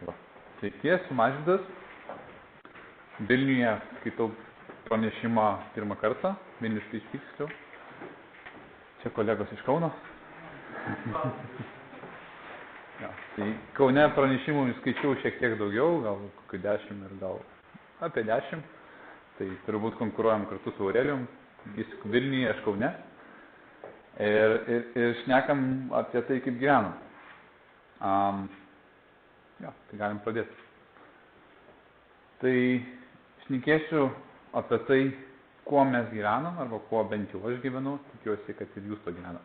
Va. Sveiki, esu Mažvydas. Vilniuje skaitau pranešimą pirmą kartą, vilniškai tiksliau. Čia kolegos iš Kauno. Ja, tai Kaune pranešimų skaičiau šiek tiek daugiau, gal kokių 10 ir gal apie 10. Tai turbūt konkuruojam kartu su Aurelijum. Jis Vilniuje, aš Kaune. Ir šnekam apie tai, kaip gyvenam. Tai galim pradėti. Tai šnekėsiu apie tai, kuo mes gyvenam, arba kuo bent jau aš gyvenu, tikiuosi, kad ir jūs to gyvenam.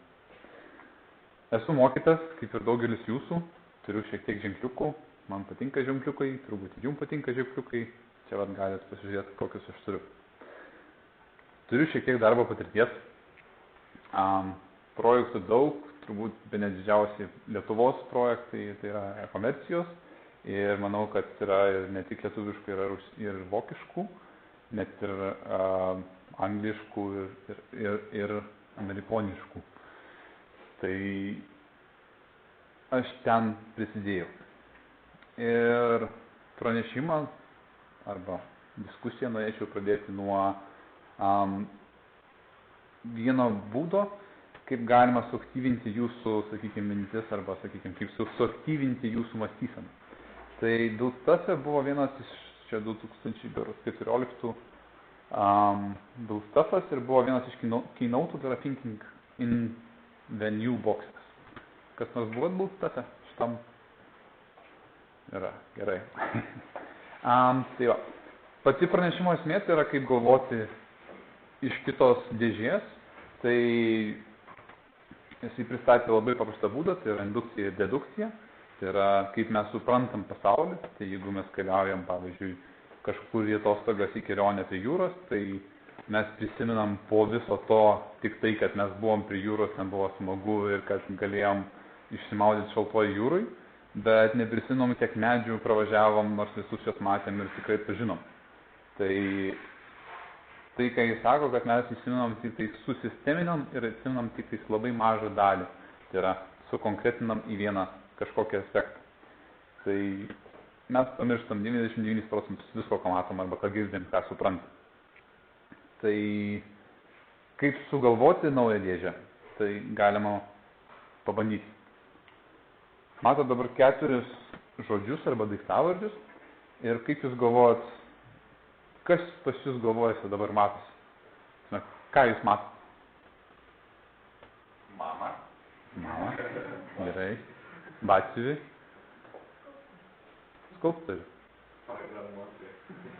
Esu mokytas, kaip ir daugelis jūsų, turiu šiek tiek ženkliukų, man patinka ženkliukai, turbūt ir jums patinka ženkliukai, čia vat galite pasižiūrėti, kokius aš turiu. Turiu šiek tiek darbo patirties, projektų daug, turbūt bene didžiausi Lietuvos projektai, tai yra e-komercijos. Ir manau, kad yra ir ne tik lietuviškų, yra ir vokiškų, net ir angliškų ir amerikoniškų. Tai aš ten prisidėjau. Ir pranešimą arba diskusiją norėčiau pradėti nuo vieno būdo, kaip galima suaktyvinti jūsų, sakykime, mintis arba, sakykime, kaip suaktyvinti jūsų mąstyseną. Tai Bilstaffe buvo vienas iš čia 2014 Bilstaffas ir buvo vienas iš keynote, tai yra Thinking in the New Boxes. Kas nors buvo Bilstaffe? Šitam yra, gerai. Tai va, pati pranešimo esmė tai yra kaip galvoti iš kitos dėžės. Tai jisai pristatė labai paprastą būdą, tai yra indukcija ir dedukcija. Tai yra, kaip mes suprantam pasaulį, tai jeigu mes keliaujam, pavyzdžiui, kažkur į atostogas į kelionę prie jūros, tai mes prisiminam po viso to tik tai, kad mes buvom prie jūros, ten buvo smagu ir kad galėjom išsimaudyti šaltoj jūroj, bet neprisiminam, kiek medžių pravažiavom, nors visus juos matėm ir tikrai pažinom. Tai, ką jis sako, kad mes įsiminam tik tai susisteminam ir įsiminam tik tai labai mažą dalį, tai yra sukonkretinam į vieną kažkokį aspektą. Tai mes pamirštam 99% visko, ką matom arba ką girdim, ką suprantam. Tai kaip sugalvoti naują dėžę, tai galima pabandyti. Matot dabar 4 žodžius arba daiktavardžius ir kaip jūs galvojat, kas pas jūs galvojasi dabar matosi? Ką jūs matot? Mama. Mama. Gerai. Batsiuvį. Skulptorių.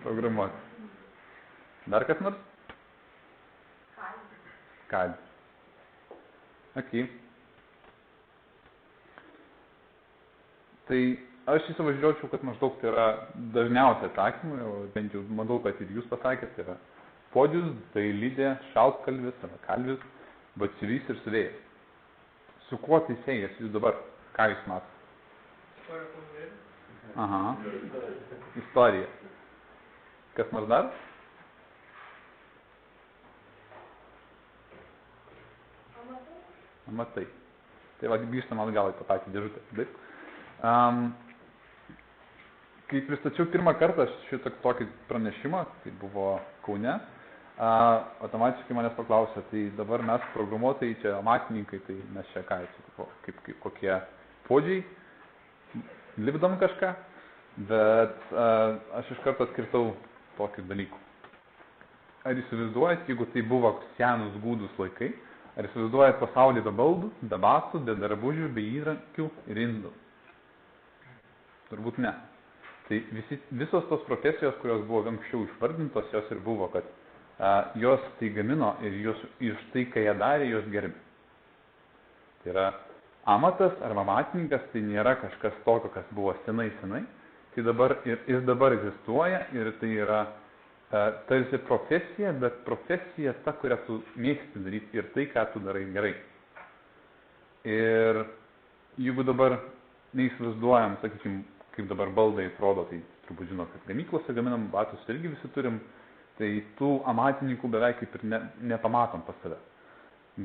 Programuoti. Dar kas nors? Kalbis. Aki. Tai aš įsivažiuočiau, kad maždaug tai yra dažniausiai atsakymai, o bent jau manau, kad ir jūs pasakėt, tai yra podius, dailidė, šaltkalvis, arba kalvis, batsiuvys ir siuvėjas. Su kuo tai siejas jūs dabar? Ką jūs matot? Aha. Istorija. Kas nors dar? Amatai. Tai va, grįžtam atgal į tą patį dėžutę. Taip. Kai pristačiau pirmą kartą šitą tokį pranešimą, tai buvo Kaune, automatiškai manęs paklausė, tai dabar mes programuotojai, čia amatininkai, tai mes čia ką, kaip kokie podžiai, lipdom kažką, bet aš iš karto atkirtau tokių dalykų. Ar įsivaizduojat, jeigu tai buvo senus gūdus laikai, ar įsivaizduojat pasaulį be baldų, be batų, be drabužių, be įrankių ir indų? Turbūt ne. Tai visos tos profesijos, kurios buvo anksčiau išvardintos, jos ir buvo, kad jos tai gamino ir jos iš tai, ką jie darė, jos gerbė. Tai yra amatas arba amatininkas, tai nėra kažkas tokio, kas buvo senai, tai dabar ir dabar egzistuoja ir tai yra tarsi profesija, bet profesija ta, kurią tu mėgsti daryti ir tai, ką tu darai gerai. Ir jeigu dabar neįsivaizduojam, sakykime, kaip dabar baldai atrodo, tai turbūt žino, kad gamyklose gaminam batus irgi visi turim, tai tų amatininkų beveik kaip ir nepamatom pas save.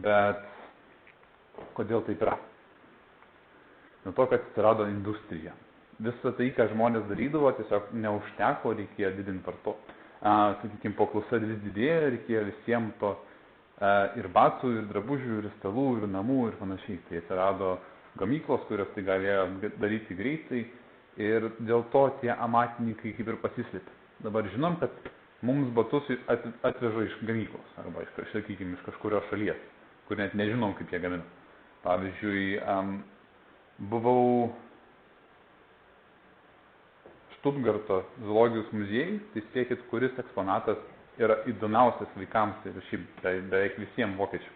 Bet kodėl taip yra? Nuo to, kad atsirado industrija. visą tai, ką žmonės darydavo, tiesiog neužteko, reikėjo didinti varto. Sakykime, paklausa vis didėjo, reikėjo visiems to ir batų, ir drabužių, ir stalų, ir namų, ir panašiai. Tai atsirado gamyklos, kurios tai galėjo daryti greitai, ir dėl to tie amatininkai kaip ir pasislėpė. Dabar žinom, kad mums batus atveža iš gamyklos, arba sakykime, iš kažkurios šalies, kur net nežinom, kaip jie gamina. Pavyzdžiui, buvau Štutgarto zoologijos muziejui, tai spėkit, kuris eksponatas yra įdomiausias vaikams ir šiaip beveik visiems vokiečių.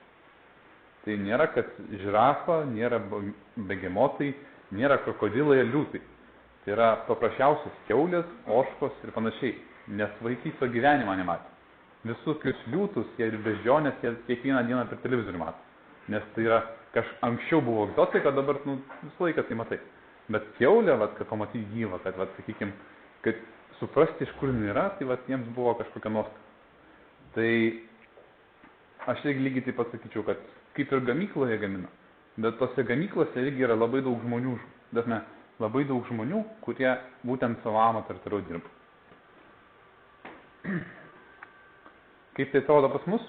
Tai nėra, kad žirafa, nėra begemotai, nėra krokodilai ir liūtai. Tai yra paprasčiausios kiaulės, ožkos ir panašiai, nes vaikai to gyvenimą nematė. Visokius liūtus ir beždžionės jie kiekvieną dieną per televizorių mato. Nes tai yra, anksčiau buvo egzotika, dabar visą laiką tai matai. Bet kiaulė, kad pamatyti gyvą, kad, sakykime, kad suprasti, iš kur jinai yra, tai jiems buvo kažkokia nuostata. Tai aš irgi lygiai taip pat sakyčiau, kad kaip ir gamykloje gamina, bet tose gamyklose irgi yra labai daug žmonių, labai daug žmonių, kurie būtent savo amatą ir toliau dirba. Kaip tai atrodo pas mus?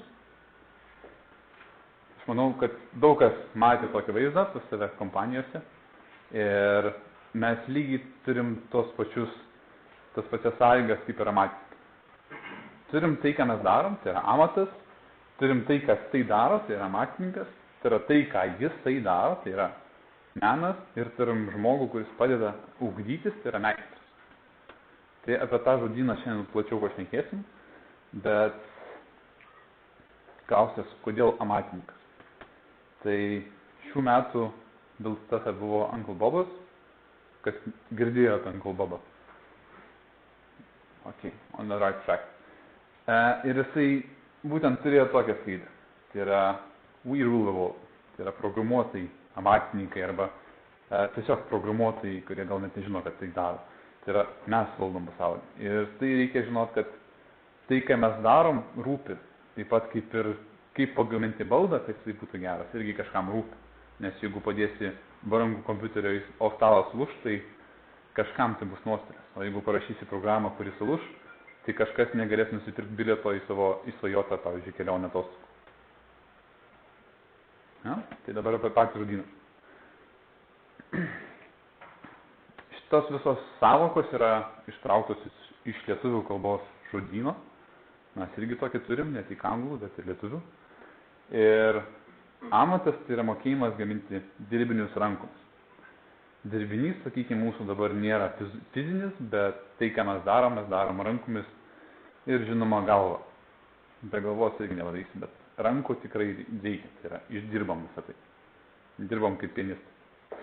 Aš manau, kad daug kas matė tokį vaizdą pas save kompanijose ir mes lygiai turim tas pačias sąlygas kaip ir amatininkai. Turim tai, ką mes darom, tai yra amatas, turim tai, kas tai daro, tai yra amatininkas, tai yra tai, ką jis tai daro, tai yra menas, ir turim žmogų, kuris padeda ugdytis, tai yra meistras. Tai apie tą žodyną šiandien plačiau pašnekėsim, bet klausės, kodėl amatininkas. Tai šių metų Bildstate buvo Uncle Bobas, kas girdėjo apie Uncle Bobą. Ok, on the right track. Ir jisai būtent turėjo tokią skaidą. Tai yra We Rule the World. Tai yra programuotojai, amatininkai arba tiesiog programuotojai, kurie gal net nežino, kad tai daro. Tai yra mes valdom pasaulį. Ir tai reikia žinot, kad tai, ką mes darom, rūpi. Taip pat kaip pagaminti baldą, kad jis būtų geras, irgi kažkam rūpi. Nes jeigu padėsi brangų kompiuterio, o stalas lūš, tai kažkam tai bus nuostolis. O jeigu parašysi programą, kuri sulūš, tai kažkas negalės nusipirkti bilieto į savo įsvajotą, pavyzdžiui, kelionę atostogų. Ja? Tai dabar apie patį žodyną. Šitos visos savokos yra ištrauktos iš lietuvių kalbos žodyno. Mes irgi tokį turim, ne tik anglų, bet ir lietuvių. Ir amatas tai yra mokėjimas gaminti dirbinius rankomis. Dirbinys, sakykime, mūsų dabar nėra fizinis, bet tai, ką mes darom rankomis ir žinoma galva. Be galvos irgi nevadarysi, bet rankų tikrai reikia, tai yra išdirbam visą tai. Dirbam kaip pianistai.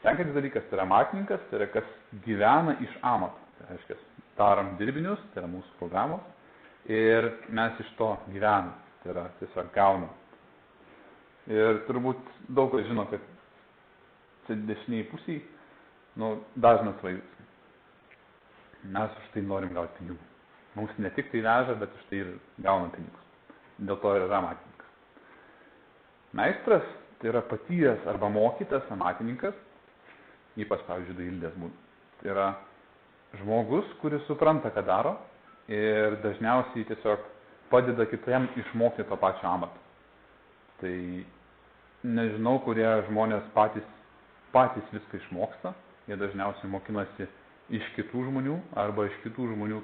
Sekantis dalykas tai yra amatininkas, tai yra kas gyvena iš amato. Tai reiškia, darom dirbinius, tai yra mūsų programos, ir mes iš to gyvenam, tai yra tiesiog gaunam. Ir turbūt daug kas žino, kad dešiniai pusiai, dažnas vaizdas. Mes už tai norim gauti pinigų. Mums ne tik tai veža, bet už tai ir gaunam pinigus. Dėl to ir yra amatininkas. Meistras tai yra patyręs arba mokytas amatininkas, ypač, pavyzdžiui, dailidės būna. Tai yra žmogus, kuris supranta, ką daro ir dažniausiai tiesiog padeda kitiem išmokti to pačio amato. Tai nežinau, kurie žmonės patys viską išmoksta, jie dažniausiai mokinasi iš kitų žmonių arba iš kitų žmonių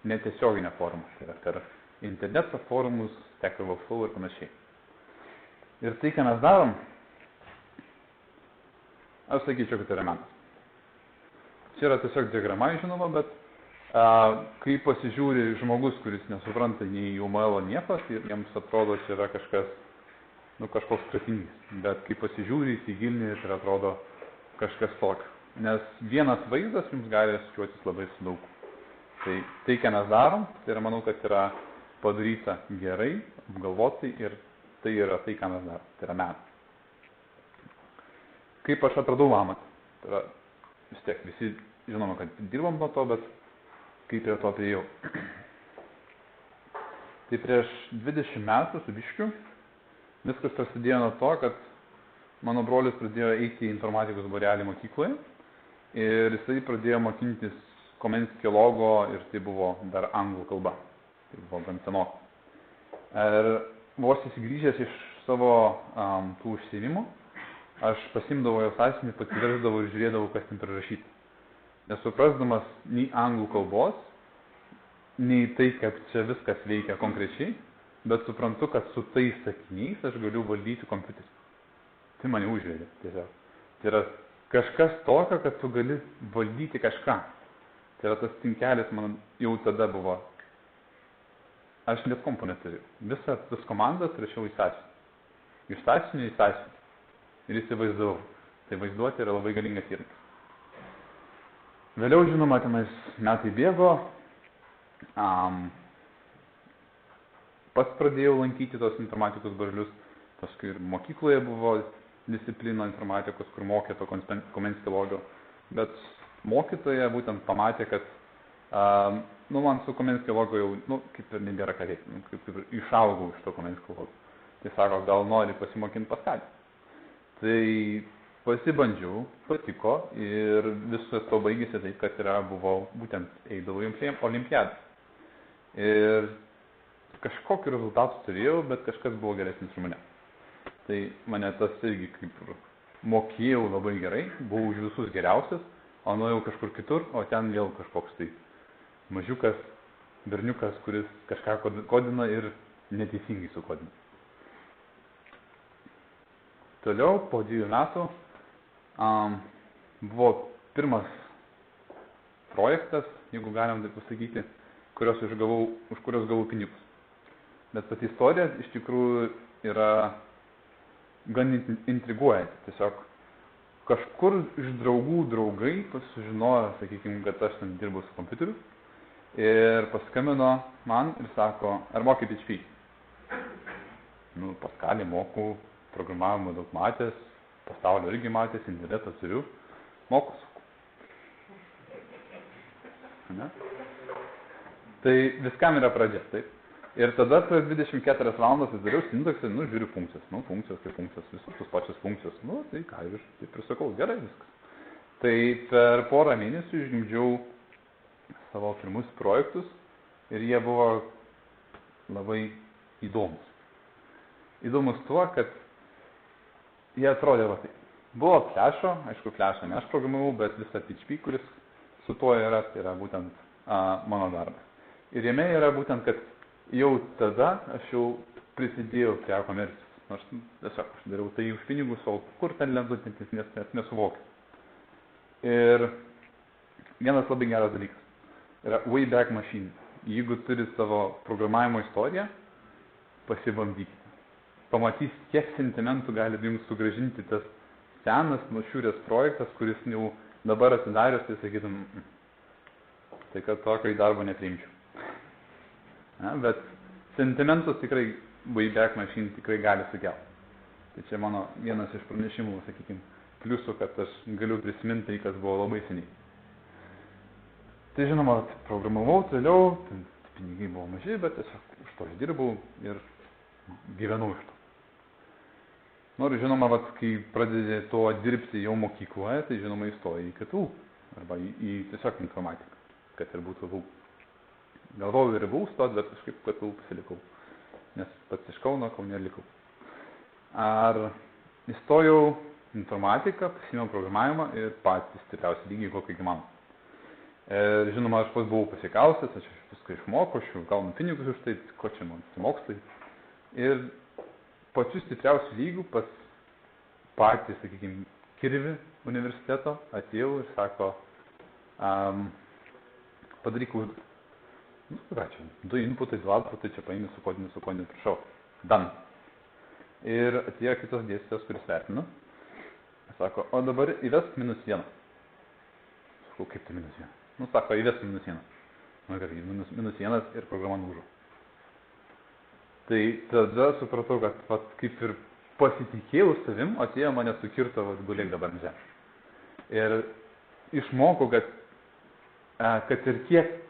netiesioginę formą, tai yra per interneto forumus, Stack Overflow ir panašiai. Ir tai, ką mes darom, aš sakyčiau, kad tai yra menas. Čia yra tiesiog diagrama, žinoma, bet kai pasižiūri žmogus, kuris nesupranta nei UML nieko, tai jiems atrodo, čia yra kažkoks kratinys. Bet kai pasižiūri, įsigilini, tai atrodo kažkas tokio. Nes vienas vaizdas jums gali skaičiuotis labai su daug. Tai, ką mes darom, tai yra, manau, kad yra padaryta gerai, apgalvotai ir tai yra tai, ką mes darom. Tai yra menas. Kaip aš atradau amatą? Tai yra, vis tiek, visi žinoma, kad dirbam nuo to, bet kaip prie to priejau. Tai prieš 20 metų su biškiu viskas prasidėjo nuo to, kad mano brolis pradėjo eiti į informatikos būrelį mokykloje ir jisai pradėjo mokintis Komenskio logo ir tai buvo dar anglų kalba. Tai buvo gan senokai. Ir vos įsigrįžęs iš savo tų užsiėmimų, aš pasimdavau jo sąsiuvinį, pasiversdavau ir žiūrėdavau, kas ten prirašyta. Nesuprasdamas nei anglų kalbos, nei tai, kaip čia viskas veikia konkrečiai, bet suprantu, kad su tais sakiniais aš galiu valdyti kompiuterį. Tai mane užvedė tiesiog. Tai yra kažkas tokio, kad tu gali valdyti kažką. Tai yra tas tinkelis man jau tada buvo. Aš net kompo neturiu. Visas tas komandas rašiau į sąsiuvinį. Iš sąsiuvinio į sąsiuvinį. Ir įsivaizdavau. Tai vaizduoti yra labai galingas įrankis. Vėliau, žinoma, tenais metai bėgo. Pats pradėjau lankyti tos informatikos barelius. Paskui ir mokykloje buvo disciplina informatikos, kur mokė to Komenskio logo. Bet mokytoja būtent pamatė, kad man su Komenskio logo jau, kaip ir nebėra ką veikti, kaip ir išaugau iš to Komenskio logo. Tai sako, gal nori pasimokinti pas ką. Tai pasibandžiau, patiko ir viskas to baigėsi taip, kad buvau būtent eidavau į olimpiadą. Ir kažkokiu rezultatu turėjau, bet kažkas buvo geresnis už mane. Tai mane tas irgi kaip mokėjau labai gerai, buvau už visus geriausias, o nuėjau kažkur kitur, o ten vėl kažkoks tai mažiukas, berniukas, kuris kažką kodina ir neteisingai sukodina. Toliau, po 2 metų, buvo pirmas projektas, jeigu galim taip pasakyti, už kurios gavau pinigus. Bet pati istorija iš tikrųjų yra gan intriguojanti. Tiesiog kažkur iš draugų draugai sužinojo, sakykime, kad aš ten dirbu su kompiuteriu ir paskambino man ir sako, ar moki PHP? Paskalį moku, programavimo daug matęs, pasaulio irgi matęs, internetą turiu, mokus. Ne? Tai viskam yra pradžia, taip. Ir tada per 24 valandas dariau sintaksą, žiūriu funkcijas. Funkcijos kaip funkcijos, visus tos pačios funkcijos. Tai ką, ir taip ir sakau, gerai viskas. Tai per porą mėnesių išgimdžiau savo pirmus projektus ir jie buvo labai įdomus. Įdomus tuo, kad jie atrodė va taip. Buvo Flash'o, aišku, Flash'o ne aš programavau, bet visą PHP, kuris su tuo yra, tai yra būtent mano darbas. Ir jame yra būtent, kad jau tada aš jau prisidėjau prie komercijos. Nors tiesiog aš dariau tai už pinigus, o kur ten lendu, nes nesuvokiu. Ir vienas labai geras dalykas yra Wayback Machine. Jeigu turi savo programavimo istoriją, pasibandykite. Pamatys, kiek sentimentų gali jums sugrąžinti tas senas, nušiūrės projektas, kuris jau dabar atsidarius, tai sakytum, tai kad tokio į darbą nepriimčiau. Bet sentimentus tikrai Wayback Machine tikrai gali sukelti. Tai čia mano vienas iš pranešimų, sakykime, pliusų, kad aš galiu prisiminti tai, kas buvo labai seniai. Tai žinoma, programavau toliau, pinigai buvo maži, bet tiesiog už to dirbau ir gyvenau iš to. Noriu, žinoma, kai pradedi to dirbti jau mokykloje, tai žinoma įstoji į KTU arba į tiesiog informatiką, kad ir būtų VU. Galvojau ir VU stot, bet kažkaip KTU pasilikau, nes pats iš Kauno, Kaune likau. Ar įstojau informatiką, pasimiau programavimą ir patys stipriausi lygiai kokį įmanomą. Žinoma, aš pats buvau pasikaustęs, aš viską išmokau, aš jau gaunu pinigus už tai, ko čia man mokslai. Ir pačių stipriausių lygių pas patį, sakykime, Kirvi universiteto atėjau ir sako, padaryk užduotį. Ką čia, 2 inputai, 2 outputai, čia paėmė su kodiniu, prašau, done. Ir atėjo kitas dėstytojas, kuris vertino. Sako, o dabar įvesk -1. Sakau, kaip tai -1? Sako, įvesk -1. Gerai, -1 ir programa lūžo. Tai tada supratau, kad kaip ir pasitikėjau savim, atėjo mane sukirto, gulėk dabar ant žemės. Ir išmokau, kad ir kiek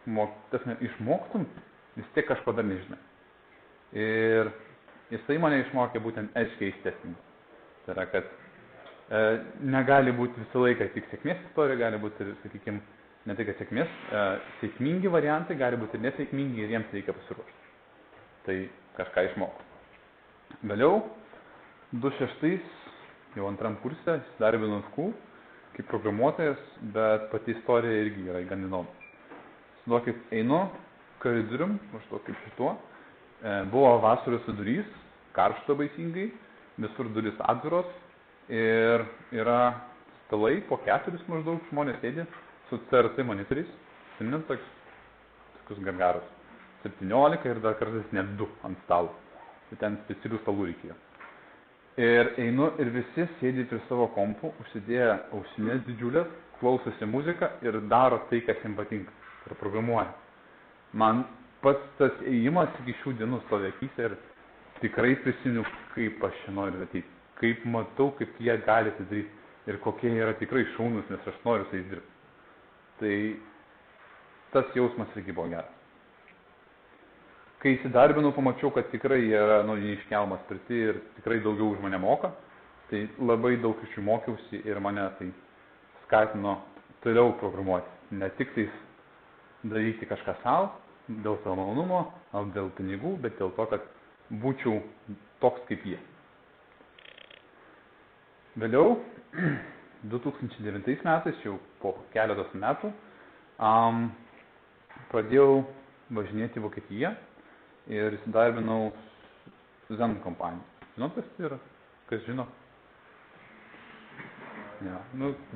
išmoktum, vis tiek kažko dar nežinai. Ir jisai mane išmokė būtent edge case testing. Tai yra, kad Negali būti visą laiką tik sėkmės istorija, gali būti ir, sakykime, ne tik sėkmės, sėkmingi variantai, gali būti ir nesėkmingi ir jiems reikia pasiruošti. Tai kažką išmokau. Vėliau, 2006, jau antram kurse, įsidarbinau SKU kaip programuotojas, bet pati istorija irgi yra gan įdomi. Suduokit, einu koridorium, maždaug kaip šituo, buvo vasaros vidurys, karšta baisingai, visur durys atviros ir yra stalai, po 4 maždaug žmonės sėdi su CRT monitoriais, šiandien tokius gargarus, 17 ir dar kartais net 2 ant stalo, tai ten specialių stalų reikėjo. Ir einu ir visi sėdi prie savo kompų, užsidėję ausinės didžiulės, klausosi muziką ir daro tai, kas jiems patinka, ir programuoja. Man pats tas ėjimas iki šių dienų stovi akyse ir tikrai prisimenu, kaip aš čia noriu ateiti, kaip matau, kaip jie gali tai daryti ir kokie yra tikrai šaunus, nes aš noriu su jais dirbti. Tai tas jausmas irgi buvo geras. Kai įsidarbinau, pamačiau, kad tikrai jie yra neiškelmas pirti ir tikrai daugiau už mane moka, tai labai daug iš jų mokiausi ir mane tai skatino toliau programuoti. Ne tik tais daryti kažką savo, dėl savo malonumo, ar dėl pinigų, bet dėl to, kad būčiau toks kaip jie. Vėliau, 2009 metais, jau po keletos metų, pradėjau važinėti į Vokietiją ir įsidarbinau Zen kompaniją. Žinot, kas tai yra? Kas žino? Ja,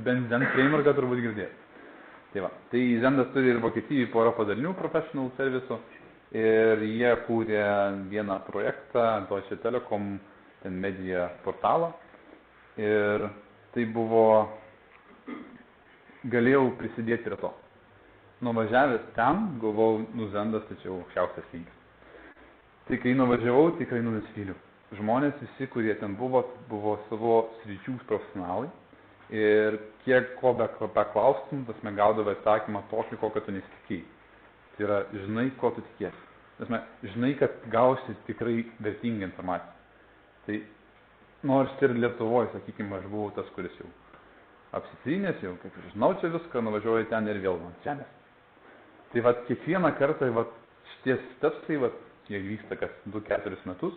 bent Zen frameworką turbūt girdėjo. Tai va, tai Zendas turi ir Vokietijai porą padalinių professional serviso ir jie kūrė vieną projektą, Deutsche Telekom, ten media portalą ir tai buvo, galėjau prisidėti prie to. Nuvažiavęs ten, galvojau, Zendas, tai čia aukščiausias lygis. Tai kai nuvažiavau, tikrai nusivyliau. Žmonės visi, kurie ten buvo savo sričių profesionalai ir kiek ko beklaustum, tasme gaudavo atsakymą tokį, kokio tu nesitikėjai. Tai yra, žinai, ko tu tikiesi. Tasme, žinai, kad gausi tikrai vertingą informaciją. Tai nors ir Lietuvoje, sakykime, aš buvau tas, kuris jau apsitrynęs, jau kaip žinau čia viską, nuvažiuoju ten ir vėl ant žemės. Tai vat kiekvieną kartą šitie stepsai, jie vyksta kas 2-4 metus,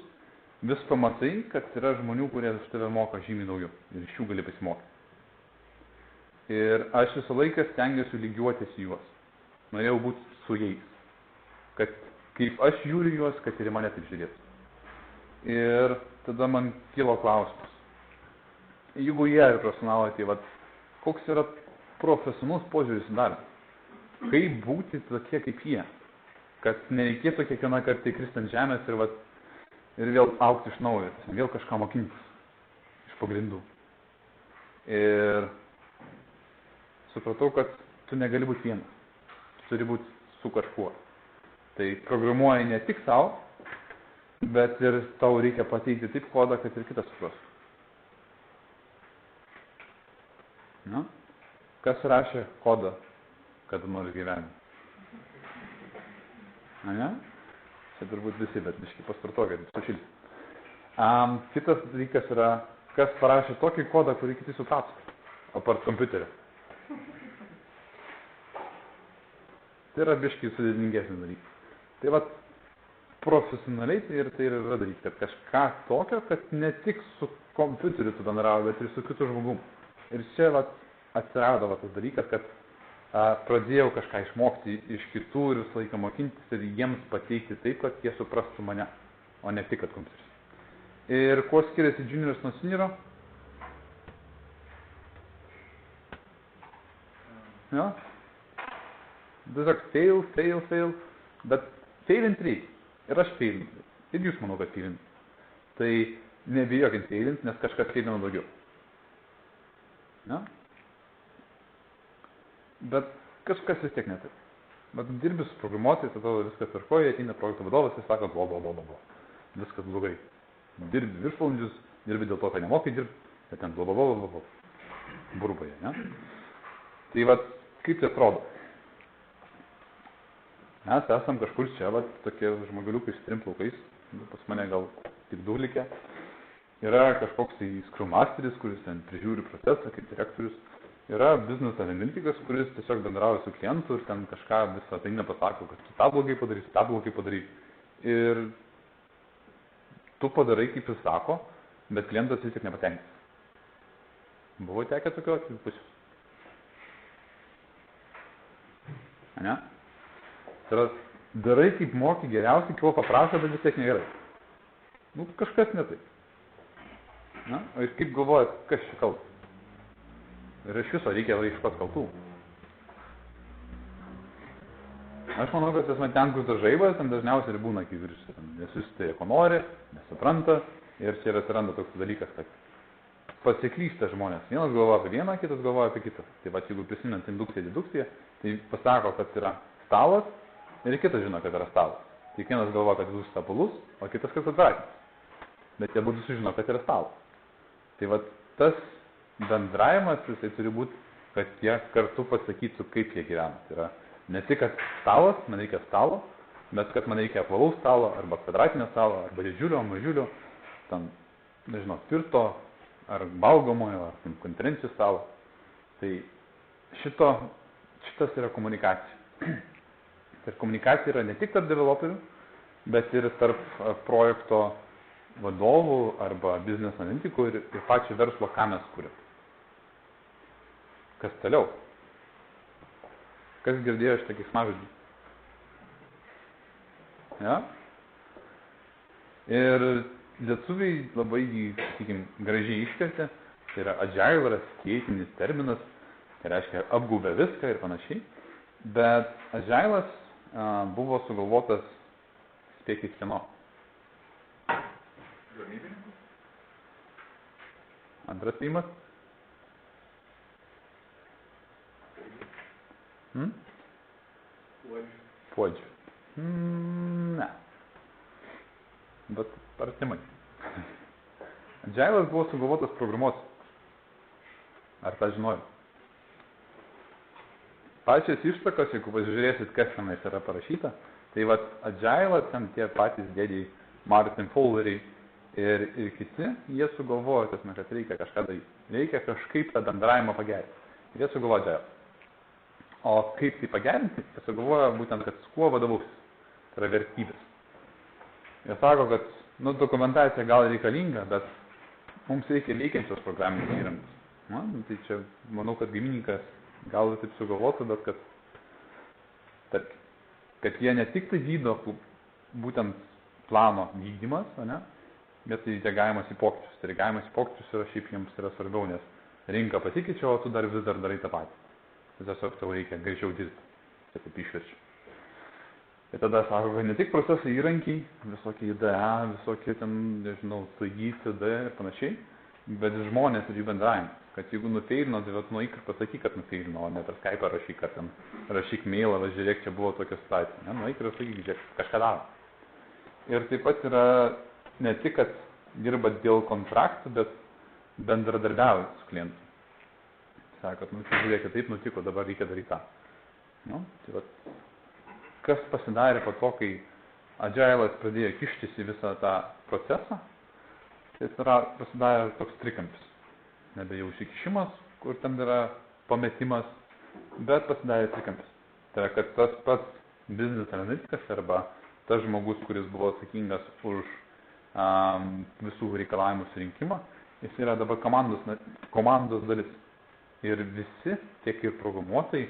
vis pamatai, kad yra žmonių, kurie už tave moka žymiai daugiau ir iš jų gali pasimokyti. Ir aš visą laiką stengiuosi lygiuotis į juos. Norėjau būti su jais. Kad kaip aš žiūriu juos, kad ir į mane taip žiūrėtų. Ir tada man kilo klausimas. Jeigu jie yra profesionalai, tai koks yra profesionalus požiūris į darbą? Kaip būti tokie kaip jie? Kad nereikėtų kiekvieną kartą įkristi ant žemės ir vėl augti iš naujo, vėl kažką mokintis iš pagrindų. Ir supratau, kad tu negali būti vienas, tu turi būti su kažkuo. Tai programuoji ne tik savo, bet ir tau reikia pateikti taip kodą, kad ir kitas suprastų. Na? Kas rašė kodą, kad nori gyventi? Ne? Čia turbūt visi, bet biškai pastartuokit, sušilti. Kitas dalykas yra, kas parašė tokį kodą, kurį kiti suprato, apart kompiuterio. Tai yra biškai sudėtingesnis dalykas. Tai profesionaliai tai yra daryti, kad kažką tokio, kad ne tik su kompiuteriu tu bendrauji, bet ir su kitu žmogum. Ir čia atsirado tas dalykas, kad pradėjau kažką išmokti iš kitų ir visą laiką mokintis ir jiems pateikti taip, kad jie suprastų mane, o ne tik, kad kompiuteris. Ir kuo skiriasi junioras nuo senioro? Ja? Tiesiog fail, bet failint reikia. Ir aš failint. Ir jūs manau, kad failint. Tai nebijokit failint, nes kažkas failino daugiau. Ja? Bet kažkas vis tiek netaip. Bet dirbi su programuotojais, tada viskas tvarkoja, ateina projekto vadovas ir sako, bla. Viskas blogai. Dirbi viršvalandžius, dirbi dėl to, kad nemokai dirbti, bet ten bla. Burboje, ne? Tai kaip tai atrodo? Mes esam kažkur čia, tokie žmogeliukai su 3 plaukais, pas mane gal tik 2 likę. yra kažkoks tai Scrum Masteris, kuris ten prižiūri procesą kaip direktorius, yra business analitikas, kuris tiesiog bendrauja su klientu ir ten kažką visą tai nepasako, kad tu tą blogai padarai. Ir tu padarai, kaip jis sako, bet klientas vis tik nepatenkintas. Buvo tekę tokio pusių? Ne? Tai yra, darai kaip moki geriausiai, kiek paprašo, bet vis tiek negerai. Nu, kažkas ne taip. Na, ir kaip galvojat, kas čia kaltas? Ir iš viso reikia ieškoti kaltų. Aš manau, kad esame ten, kur tas žaibas, ten dažniausiai ir būna kiviršis. Nesusitaria, ko nori, nesupranta. Ir čia atsiranda toks dalykas, kad pasiklysta žmonės. Vienas galvoja apie vieną, kitas galvoja apie kitą. Tai va, jeigu prisiminant indukciją, tai pasako, kad yra stalas ir kitas žino, kad yra stalas. Kiekvienas galvoja, kad jis stapulus, o kitas, kad kvadratinis. Bet jie būtų sužino, kad yra stalas. Tai va, tas bendravimas, jisai turi būti, kad jie kartu pasakytų, kaip jie gyvena. Tai yra ne tik, kad stalas, man reikia stalo, bet kad man reikia apvalaus stalo, arba kvadratinio stalo, arba didžiulio, mažiulio, ten, nežinau, tvirto, ar valgomojo, ar konferencijų stalo. Tai šitas yra komunikacija. Ir komunikacija yra ne tik tarp developerių, bet ir tarp projekto vadovų arba business analitikų ir pačio verslo, ką mes kuriam. Kas toliau? Kas girdėjo šitą keiksmažodį? Ja? Ir lietuviai labai jį, sakykim, gražiai iškeltė. Tai yra agile, yra skaitinis terminas, tai reiškia apgaubė viską ir panašiai. Bet agile'as buvo sugalvotas, spėkit kieno. Gamybininkų? Antras įimas? Puodžių. Ne. Bet artimai. Agile'as buvo sugalvotas programuoti. Ar tą žinojai? Pačias ištakos, jeigu pažiūrėsit, kas tenais yra parašyta, tai vat Agile'as, ten tie patys dėdžiai Martin Fowleriai ir kiti, jie sugalvojo, kad reikia kažką daryti. Reikia kažkaip tą bendravimą pagerinti. Ir jie sugalvojo Agile. O kaip tai pagerinti, jie sugalvojo būtent, kad kuo vadovausis. Tai yra vertybės. Jie sako, kad dokumentacija gal reikalinga, bet mums reikia veikiančios programinės įrangos. Tai čia manau, kad gamybininkas gal taip sugalvotų, bet kad jie ne tik tai vykdo būtent plano vykdymas, bet tai reagavimas į pokyčius. Tai reagavimas į pokyčius yra šiaip jiems yra svarbiau, nes rinka pasikeičia, o tu vis dar darai tą patį. Tai tiesiog tau reikia greičiau dirbti. Tai taip išverčiu. Ir tada sako, kad ne tik procesai įrankiai, visokie IDE, visokie ten, nežinau, TG, CD ir panašiai, bet žmonės ir jų bendravimas. Kad jeigu nufeilino, tai nueik ir pasakyk, kad nufeilino, o ne per Skype rašyk, kad ten rašyk mailą, va žiūrėk, čia buvo tokia situacija. Nueik ir sakyk, žiūrėk, kažką daro. Ir taip pat yra ne tik, kad dirba dėl kontraktų, bet bendradarbiauja su klientu. Sakot, žiūrėk, taip nutiko, dabar reikia daryti tą. Tai va, kas pasidarė po to, kai Agile'as pradėjo kištis į visą tą procesą, tai pasidarė toks trikampis. Nebe jau įsikišimas, kur ten yra pametimas, bet pasidarė trikampis. Tai yra, kad tas pats business analitikas arba tas žmogus, kuris buvo atsakingas už visų reikalavimų surinkimą, jis yra dabar komandos dalis. Ir visi, tiek ir programuotojai,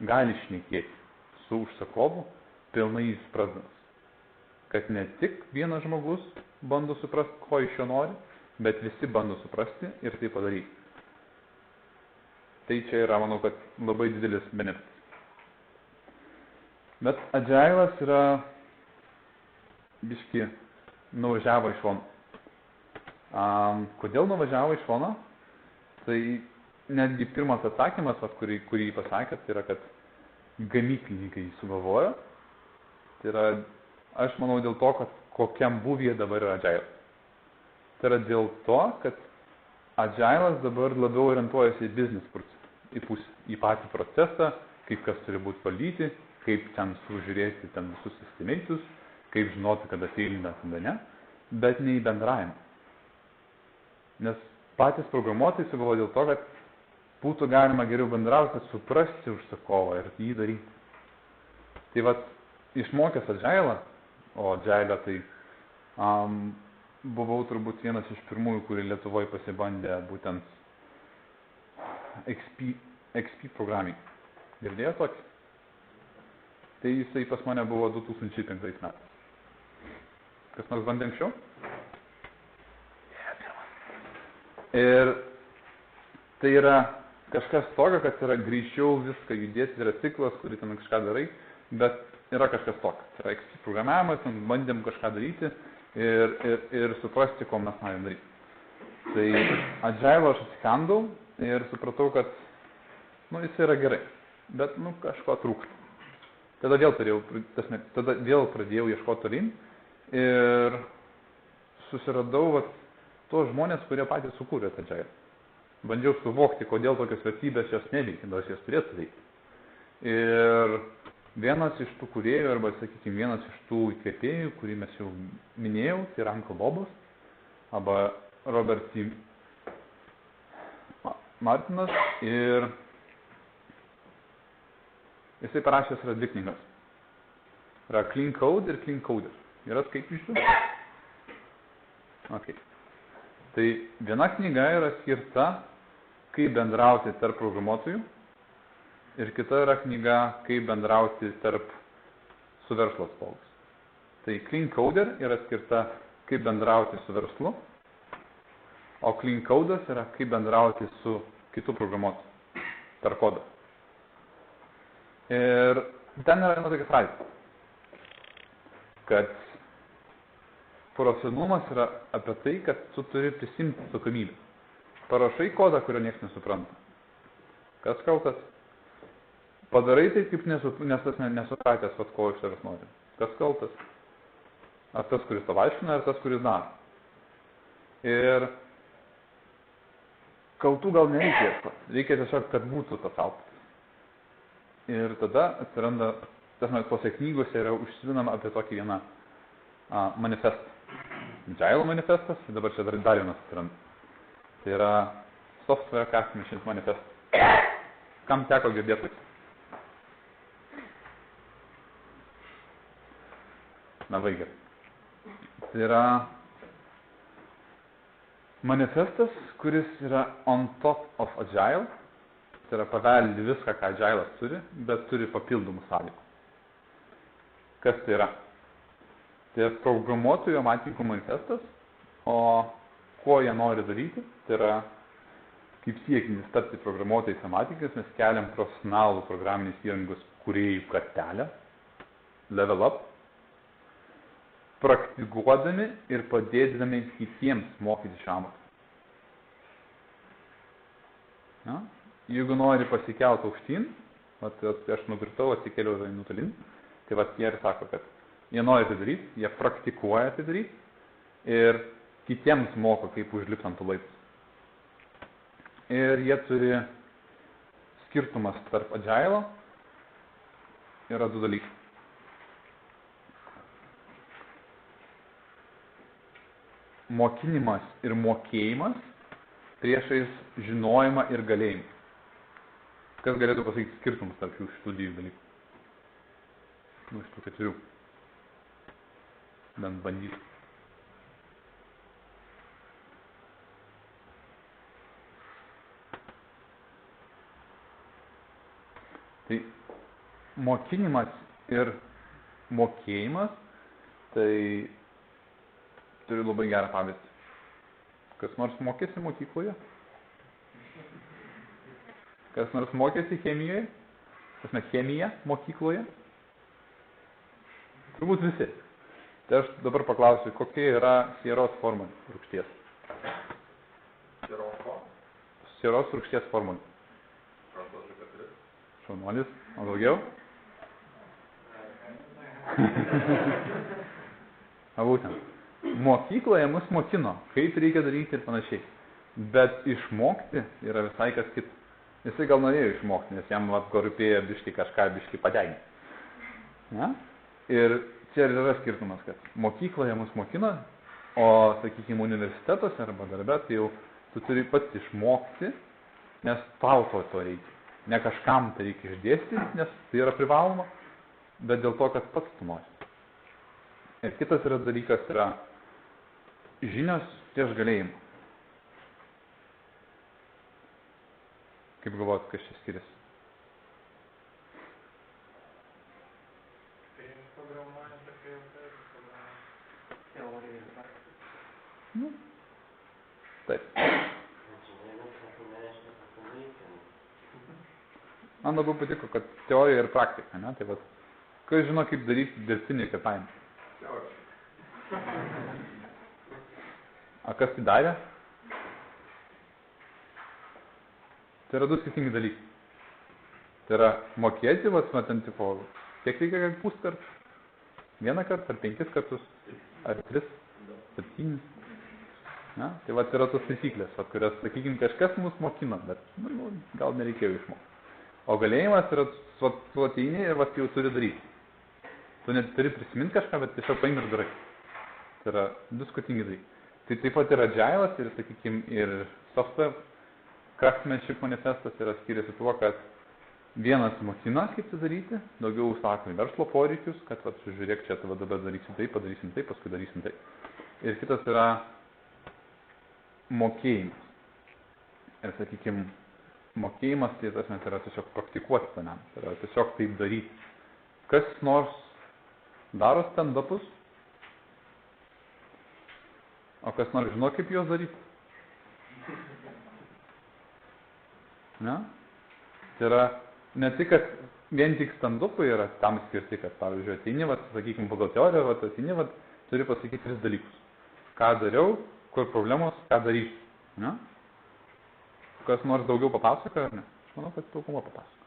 gali šnekėti su užsakovu, pilnai suprasdamas. Kad ne tik vienas žmogus bando suprasti, ko iš jo nori, bet visi bando suprasti ir tai padaryti. Tai čia yra, manau, kad labai didelis benefitas. Bet Agile'as yra biški nuvažiavo iš šono. Kodėl nuvažiavo iš šono? Tai netgi pirmas atsakymas, kurį pasakėt, tai yra, kad gamyklininkai sugalvojo. Tai yra, aš manau, dėl to, kad kokiam būvyje dabar yra Agile'as. Tai yra dėl to, kad Agile'as dabar labiau orientuojasi į business procesą, į patį procesą, kaip kas turi būti valdyti, kaip ten sužiūrėti ten visus estimatus, kaip žinoti, kada feilina, kada ne, bet ne į bendravimą. Nes patys programuotojai sugalvojo dėl to, kad būtų galima geriau bendrauti, suprasti užsakovą ir jį daryti. Tai vat, išmokęs Agile, o Agile tai buvau turbūt vienas iš pirmųjų, kurį Lietuvoje pasibandė būtent XP programming. Girdėjo tokį? Tai jisai pas mane buvo 2005 metais. Kas nors bandė anksčiau? Ir tai yra kažkas tokio, kad yra greičiau viską judėti, yra ciklas, kurį ten kažką darai, bet yra kažkas tokio. Tai yra XP programavimas, bandėm kažką daryti ir suprasti, ko mes norim daryti. Tai Agile aš atsikandau ir supratau, kad jis yra gerai, bet kažko trūksta. Tada vėl pradėjau ieškoti tolyn ir susiradau tuos žmonės, kurie patys sukūrė tą Agile. Bandžiau suvokti, kodėl tokios vertybės jos neveikia, nors jos turėtų veikti. Ir vienas iš tų kūrėjų, arba, sakykime, vienas iš tų įkvėpėjų, kurį mes jau minėjau, tai yra Uncle Bobas, arba Robert C. Martinas, ir jisai parašęs yra dvi knygas. Yra Clean Code ir Clean Coder. Yra skaičių iš jų? Okay. Tai viena knyga yra skirta, kaip bendrauti tarp programuotojų, ir kita yra knyga, kaip bendrauti su verslo atstovais. Tai Clean Coder yra skirta, kaip bendrauti su verslu, o Clean Codas yra, kaip bendrauti su kitų programuotojų per kodą. Ir ten yra viena tokia frazė, kad profesionalumas yra apie tai, kad tu turi prisimti atsakomybę. Parašai kodą, kurio niekas nesupranta. Kas kaltas? Padarai tai, kaip nesupratęs, ko iš tavęs nori. Kas kaltas? Ar tas, kuris tau aiškina, ar tas, kuris daro. Ir kaltų gal nereikia. Reikia tiesiog, kad būtų tas autorius. Ir tada atsiranda, tose knygose yra užsiminama apie tokį vieną manifestą. Agile manifestas, dabar čia dar vienas atsiranda. Tai yra Software Craftsmanship manifestas. Kam teko girdėti? Na, vaikai. Tai yra manifestas, kuris yra on top of Agile. Tai yra paveldi viską, ką Agile'as turi, bet turi papildomų sąlygų. Kas tai yra? Tai yra programuotojų amatininkų manifestas, o ko jie nori daryti, tai yra kaip siekinis tapti programuotojais amatininkais, mes keliam profesionalų programinės įrangos kūrėjų kartelę, level up, praktikuodami ir padėdami kitiems mokyti šią amatą. Ja? Jeigu nori pasikelt aukštyn, aš nukritau, atsikėliau ir einu tolyn, tai jie ir sako, kad jie nori tai daryti, jie praktikuoja tai daryti ir kitiems moko, kaip užlipti ant tų laiptų. Ir jie turi skirtumas tarp Agile yra du dalykai. Mokinimas ir mokėjimas priešais žinojimą ir galėjimą. Kas galėtų pasakyti skirtumus tarp šitų dviejų dalykų? Iš tų 4. Bent bandyti. Tai mokinimas ir mokėjimas, tai turiu labai gerą pavyzdį. Kas nors mokėsi mokykloje? Kas nors mokėsi chemijoje? Chemiją mokykloje? Turbūt visi. Tai aš dabar paklausiu, kokia yra sieros formulė rūgšties? Sieros rūgšties formulė. Šaunuolis. O daugiau? Būtent. Mokykloje mus mokino, kaip reikia daryti ir panašiai. Bet išmokti yra visai kas kitas. Jisai gal norėjo išmokti, nes jam rūpėjo biškį kažką padeginti. Ja? Ir čia yra skirtumas, kad mokykloje mus mokino, o, sakykime, universitetuose arba darbe, tai jau tu turi pats išmokti, nes tau to reikia. Ne kažkam tai reikia išdėstyti, nes tai yra privaloma, bet dėl to, kad pats tu nori. Ir kitas yra dalykas yra žinios prieš galėjimą. Kaip galvojat, kas čia skiriasi? Tai programuojant tokia jau teorija ir praktika. Taip. Man labiau patiko, kad teorija ir praktika, ne? Tai vat, kas žino, kaip daryti dirbtinį kvėpavimą? A kas tai darė? Tai yra du skirtingi dalykai. Tai yra mokėti, ten tipo, kiek reikia puskart? Vieną kartą, ar 5 kartus, ar 3, 7. Na, tai yra tos taisyklės, kurias, sakykime, kažkas mus mokino, bet gal nereikėjo išmokti. O galėjimas yra, tu ateini ir jau turi daryti. Tu net turi prisiminti kažką, bet tiesiog paimi ir darai. Tai yra du skirtingi dalykai. Tai taip pat yra agile'as ir, sakykime, ir software craftsmanship manifestas yra skiriasi tuo, kad vienas mokina, kaip tai daryti, daugiau užsako verslo poreikius, kad žiūrėk, čia dabar darysim taip, padarysim taip, paskui darysim taip. Ir kitas yra mokėjimas. Ir, sakykime, mokėjimas tai yra tiesiog praktikuoti tenam, tai yra tiesiog taip daryti. Kas nors daro stand-upus, o kas nors žino, kaip juos daryti? Ne? Tai yra ne tik, kad vien tik stand-upai yra tam skirti, kad, pavyzdžiui, ateini, sakykime, pagal teoriją, ateini, turi pasakyti 3 dalykus. Ką dariau, kur problemos, ką darysiu. Ne? Kas nors daugiau papasakoja, ar ne? Aš manau, kad dauguma papasakoja.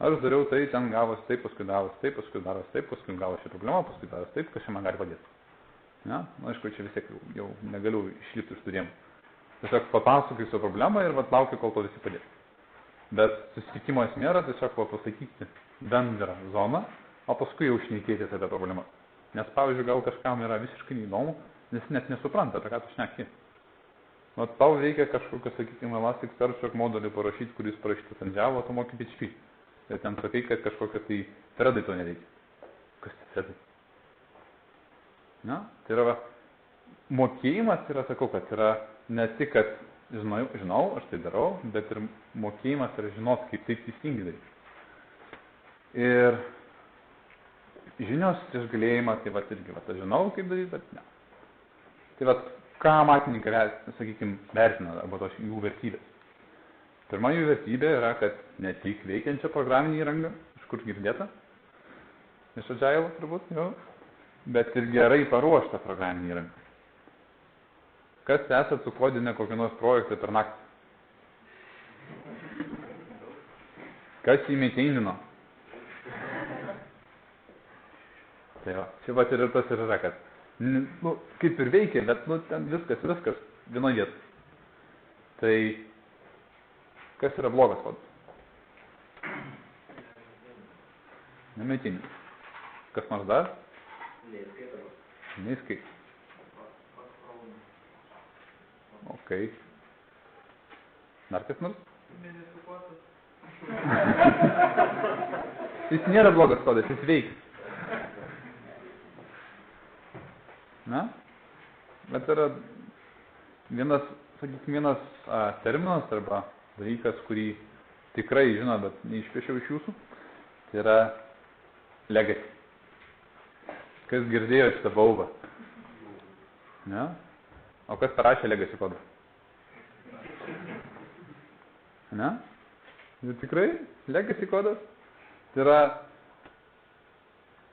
Aš dariau tai, ten gavosi taip, paskui darosi taip, paskui darosi taip, paskui gavosi ši problema, paskui darosi taip, kas čia man gali padėti. Ne? Na, aišku, čia vis tiek jau negaliu išlipti iš tų rėmų. Tiesiog papasakoju savo problemą ir laukiu, kol to visi padės. Bet susitikimo esmė yra tiesiog pasakyti bendrą zoną, o paskui jau šnekėti apie problemą. Nes, pavyzdžiui, gal kažkam yra visiškai neįdomu, nes net nesupranta, apie ką tu šneki. Tau reikia kažkokio, sakykime, Elasticsearch modulį parašyti, kuris parašytas ant Java, tu moki PHP. Ir ten sakai, kad kažkokio tai threadai to nereikia. Kas tai threadai? Na, tai yra mokėjimas yra, sakau, kad yra ne tik, kad žinau, aš tai darau, bet ir mokėjimas yra žinot, kaip taip teisingai daryti. Ir žinios prieš galėjimą, tai irgi, aš žinau, kaip daryti, bet ne. Tai ką amatininkai, sakykime, vertina, arba tos jų vertybės. Pirma jų vertybė yra, kad ne tik veikiančią programinį įrangą, iš kur girdėta, iš Agile turbūt, jau, bet ir gerai paruoštą programinį įrangą. Kas esat sukodinę kokį nors projektą per naktį? Kas jį maintainino? Tai va, čia ir tas ir yra, kad kaip ir veikia, bet ten viskas vienoje vietoje. Tai kas yra blogas kodas? Nemaitinimas. Kas nors dar? Neįskaitamas. Ok. Dar kas nors? Jis nėra blogas kodas, jis veikia. Na? Bet yra vienas terminas arba dalykas, kurį tikrai žino, bet neišpiešiau iš jūsų. Tai yra legacy. Kas girdėjo šitą baubą? Ne? O kas parašė legacy kodą? Ne? Ir tikrai, legacy kodas. Tai yra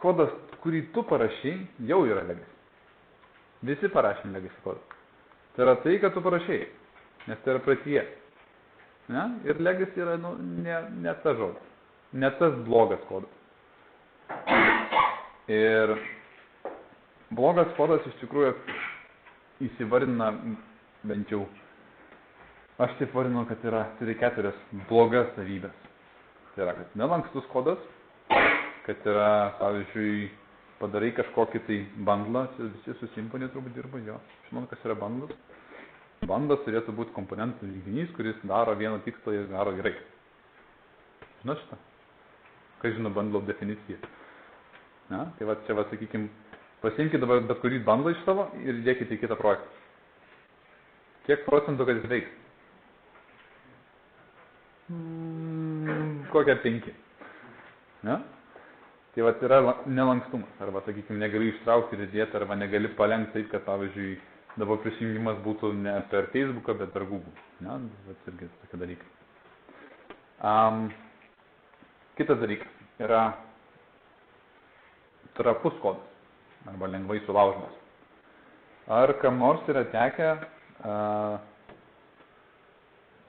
kodas, kurį tu parašai, jau yra legacy. Visi parašėm legacy kodą. Tai yra tai, kad tu parašai, nes tai yra praeityje. Ne? Ir legacy yra ne tas žodis, ne tas blogas kodas. Ir blogas kodas iš tikrųjų įsivardina, bent jau, aš taip vardinu, kad turi 4 blogas savybės. Tai yra, kad nelankstus kodas, kad yra, pavyzdžiui, padarai kažkokį tai bundlą, visi su Symfony turbūt dirba, jo, žinau, kas yra bundlas. Bandas turėtų būti komponentų rinkinys, kuris daro vieną tikslą ir daro gerai. Žinot šitą? Kas žino bundle definiciją? Na, tai va, čia va, sakykime, pasiimkite dabar bet kurį bundlą iš savo ir dėkite į kitą projektą. Kiek procentų, kad jis veiks? Kokia 5. Ne? Tai va, yra nelankstumas. Arba, sakykime, negali ištraukti ir įdėti, arba negali palengti taip, kad, pavyzdžiui, dabar prisijungimas būtų ne per Facebooką, bet per Google. Ne? Bet irgi tokie dalykai. Kitas dalykas yra trapus kodas, arba lengvai sulaužomas. Ar kam nors yra tekę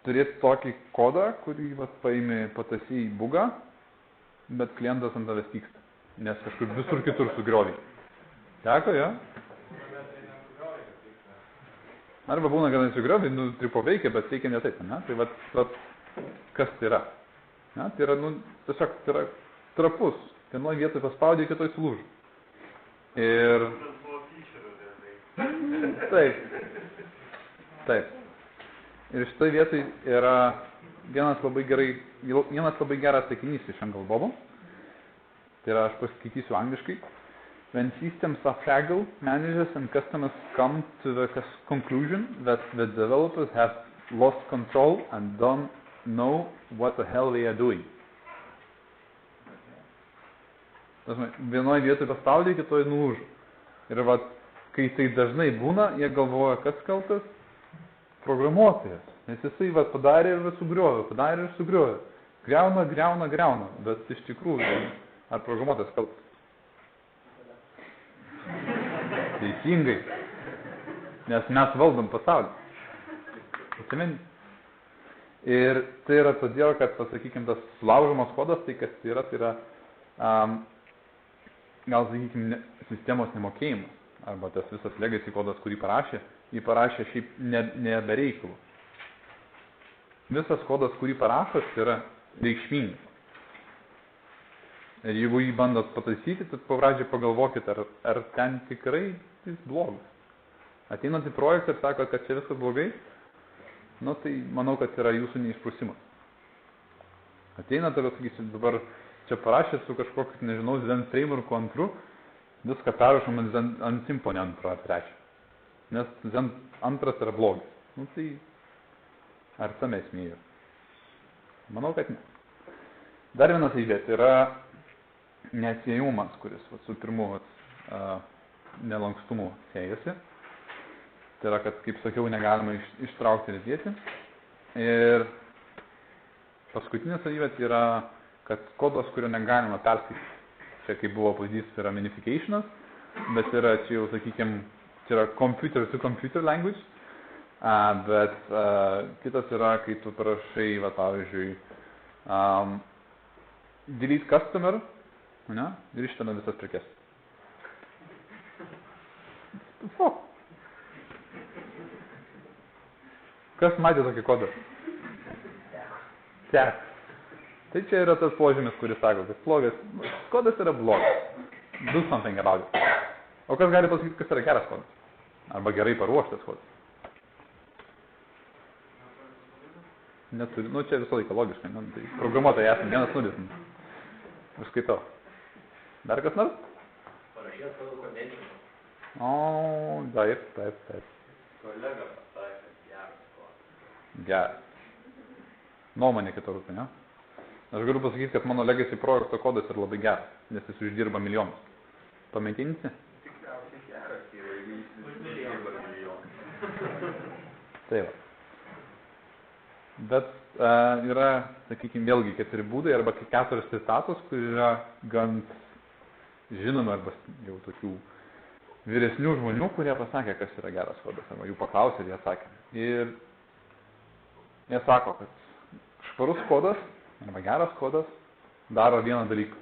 turėti tokį kodą, kurį paimi patasy į bugą, bet klientas ant tavęs pyksta, nes kažkur visur kitur sugriovė. Teko, ja? Arba būna, kad nesugriovė, tripo veikia, bet veikia ne taip, ne? Tai vat, kas tai yra? Ne? Tai yra, tiesiog, tai yra trapus. Vienoje vietoje paspaudė, kitoje sulūžo. Ir... Taip. Ir šitoje vietoje yra vienas labai geras sakinys iš Angle Bobo. Tai yra, aš paskaitysiu angliškai. When systems are fragile, managers and customers come to the conclusion that the developers have lost control and don't know what the hell they are doing. Vienoje vietoje paspaudė, kitoje nulūžo. Ir va, kai tai dažnai būna, jie galvoja, kas kaltas? Programuotojas. Nes jisai va, padarė ir sugriovė. Griauna, bet iš tikrųjų, ar programuotojas kaltas? Teisingai. Nes mes valdom pasaulį. Atsimeni? Ir tai yra todėl, kad, pasakykime, tas sulaužomas kodas, tai kas tai yra gal, sakykime, sistemos nemokėjimas, arba tas visas legacy kodas, kurį parašė, jį parašė šiaip nebereikalų. Visas kodas, kurį parašas, yra reikšmingas. Ir jeigu jį bandot pataisyti, tai pradžiai pagalvokit, ar ten tikrai jis blogas. Ateinat į projektą ir sakot, kad čia viskas blogai, tai manau, kad yra jūsų neišprusimas. Ateinat ir sakysit, dabar čia parašėt su kažkokiu, nežinau, Zen frameworku antru, viską perrašom ant Symfony antro ar trečio. Nes Zen antras yra blogis. Tai ar tam esmė yra? Manau, kad ne. Dar vienas įvėt yra neatsiejumas, kuris su pirmu nelankstumu siejasi. Tai yra, kad, kaip sakiau, negalima ištraukti ir dėti. Ir paskutinė savybė yra, kad kodas, kurio negalima perskaityti. Čia, kaip buvo pavyzdys, yra minificationas, bet yra, čia jau, sakykime, čia yra computer to computer language, bet kitas yra, kai tu parašai, va, pavyzdžiui, delete customer, ne, ir išmena visas prekes. Fuck. Kas matė tokį kodą? Tek. Tai čia yra tas požymis, kuris sako, kad kodas yra blogas. Do something about it. O kas gali pasakyti, kas yra geras kodas? Arba gerai paruoštas kodas? Neturi, čia visą laiką logiškai, tai programuotojai esam, 1-0. Aš skaitau. Dar kas nors? Parašyt savo konvencijų. O, taip. Kolega pasakė, geras kodas. Geras. Nuomonė kita rūpi, ne? Aš galiu pasakyti, kad mano legacy projekto kodas yra labai geras, nes jis uždirba milijonus. Pamėginti? Tikriausiai geras yra, jeigu jis uždirba milijonus. Tai va. Bet yra, sakykime, vėlgi 4 būdai arba 4 citatos, kur yra gan žinomi arba jau tokių vyresnių žmonių, kurie pasakė, kas yra geras kodas, arba jų paklausė ir jie atsakė. Ir jie sako, kad švarus kodas arba geras kodas daro vieną dalyką.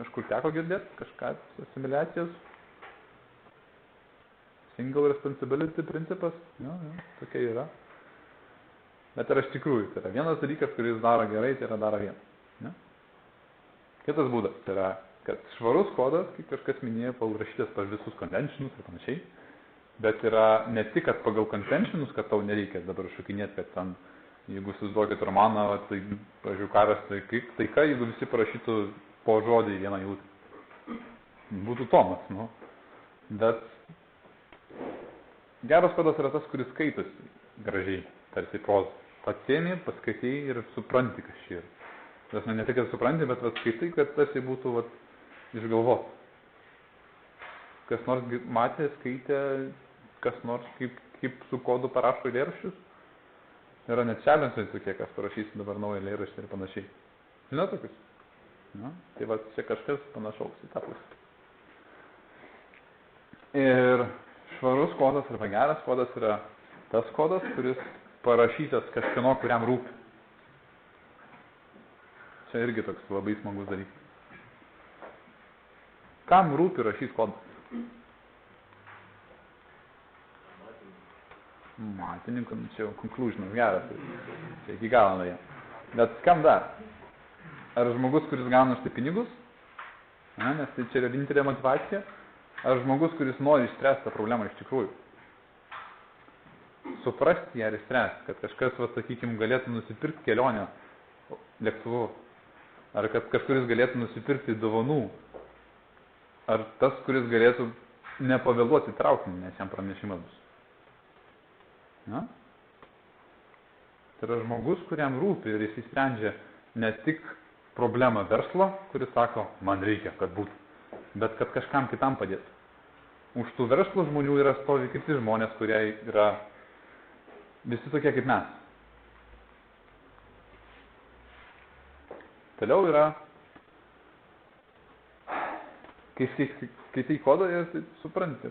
Kažkur teko girdėti, kažką asimiliacijos. Single responsibility principas. Jo, tokia yra. Bet yra iš tikrųjų, tai yra vienas dalykas, kuris daro gerai, tai yra daro vieną. Ne? Kitas būdas, tai yra, kad švarus kodas, kaip kažkas minėjo, užrašytas per visus conventionus ir panašiai, bet yra ne tik, kad pagal conventionus, kad tau nereikia dabar šokinėti, kad ten, jeigu įsivaizduokit romaną, tai, pažiūrėjau, karas, tai ką, jeigu visi parašytų po žodį vieną eilutę. Būtų tomas, nu. Bet geras kodas yra tas, kuris skaitosi gražiai, tarsi prozą. Atsėmė, paskaitėjai ir supranti, kas čia yra. Tas ne tik, kad supranti, bet skaitai, kad tarsi būtų išgalvot. Kas nors matė, skaitė, kas nors kaip su kodu parašo eilėraščius. Yra net challenge tokie, kas parašys dabar naują eilėraštį ir panašiai. Žinot tokius? Na, tai čia kažkas panašaus į tą pusę. Ir švarus kodas arba geras kodas yra tas kodas, kuris parašytas kažkieno, kuriam rūpi. Čia irgi toks labai smagus dalykas. Kam rūpi rašyti kodą? Matininkam, čia jau conclusion, geras. Čia iki galo nuėjo. Bet kam dar? Ar žmogus, kuris gauna už tai pinigus? Nes tai čia yra vienintelė motyvacija? Ar žmogus, kuris nori išspręsti tą problemą iš tikrųjų? Suprasti ją ir išspręsti, kad kažkas, sakykime, galėtų nusipirkti kelionę lėktuvu, ar kad kažkuris galėtų nusipirkti dovanų, ar tas, kuris galėtų nepavėluoti traukinį, nes jam pranešimas bus. Na? Tai yra žmogus, kuriam rūpi ir jis sprendžia ne tik problemą verslo, kuris sako, man reikia, kad būtų, bet kad kažkam kitam padėtų. Už tų verslo žmonių yra stovi kiti žmonės, kurie yra visi tokie kaip mes. Toliau yra, kai skaitai kodą ir tai supranti,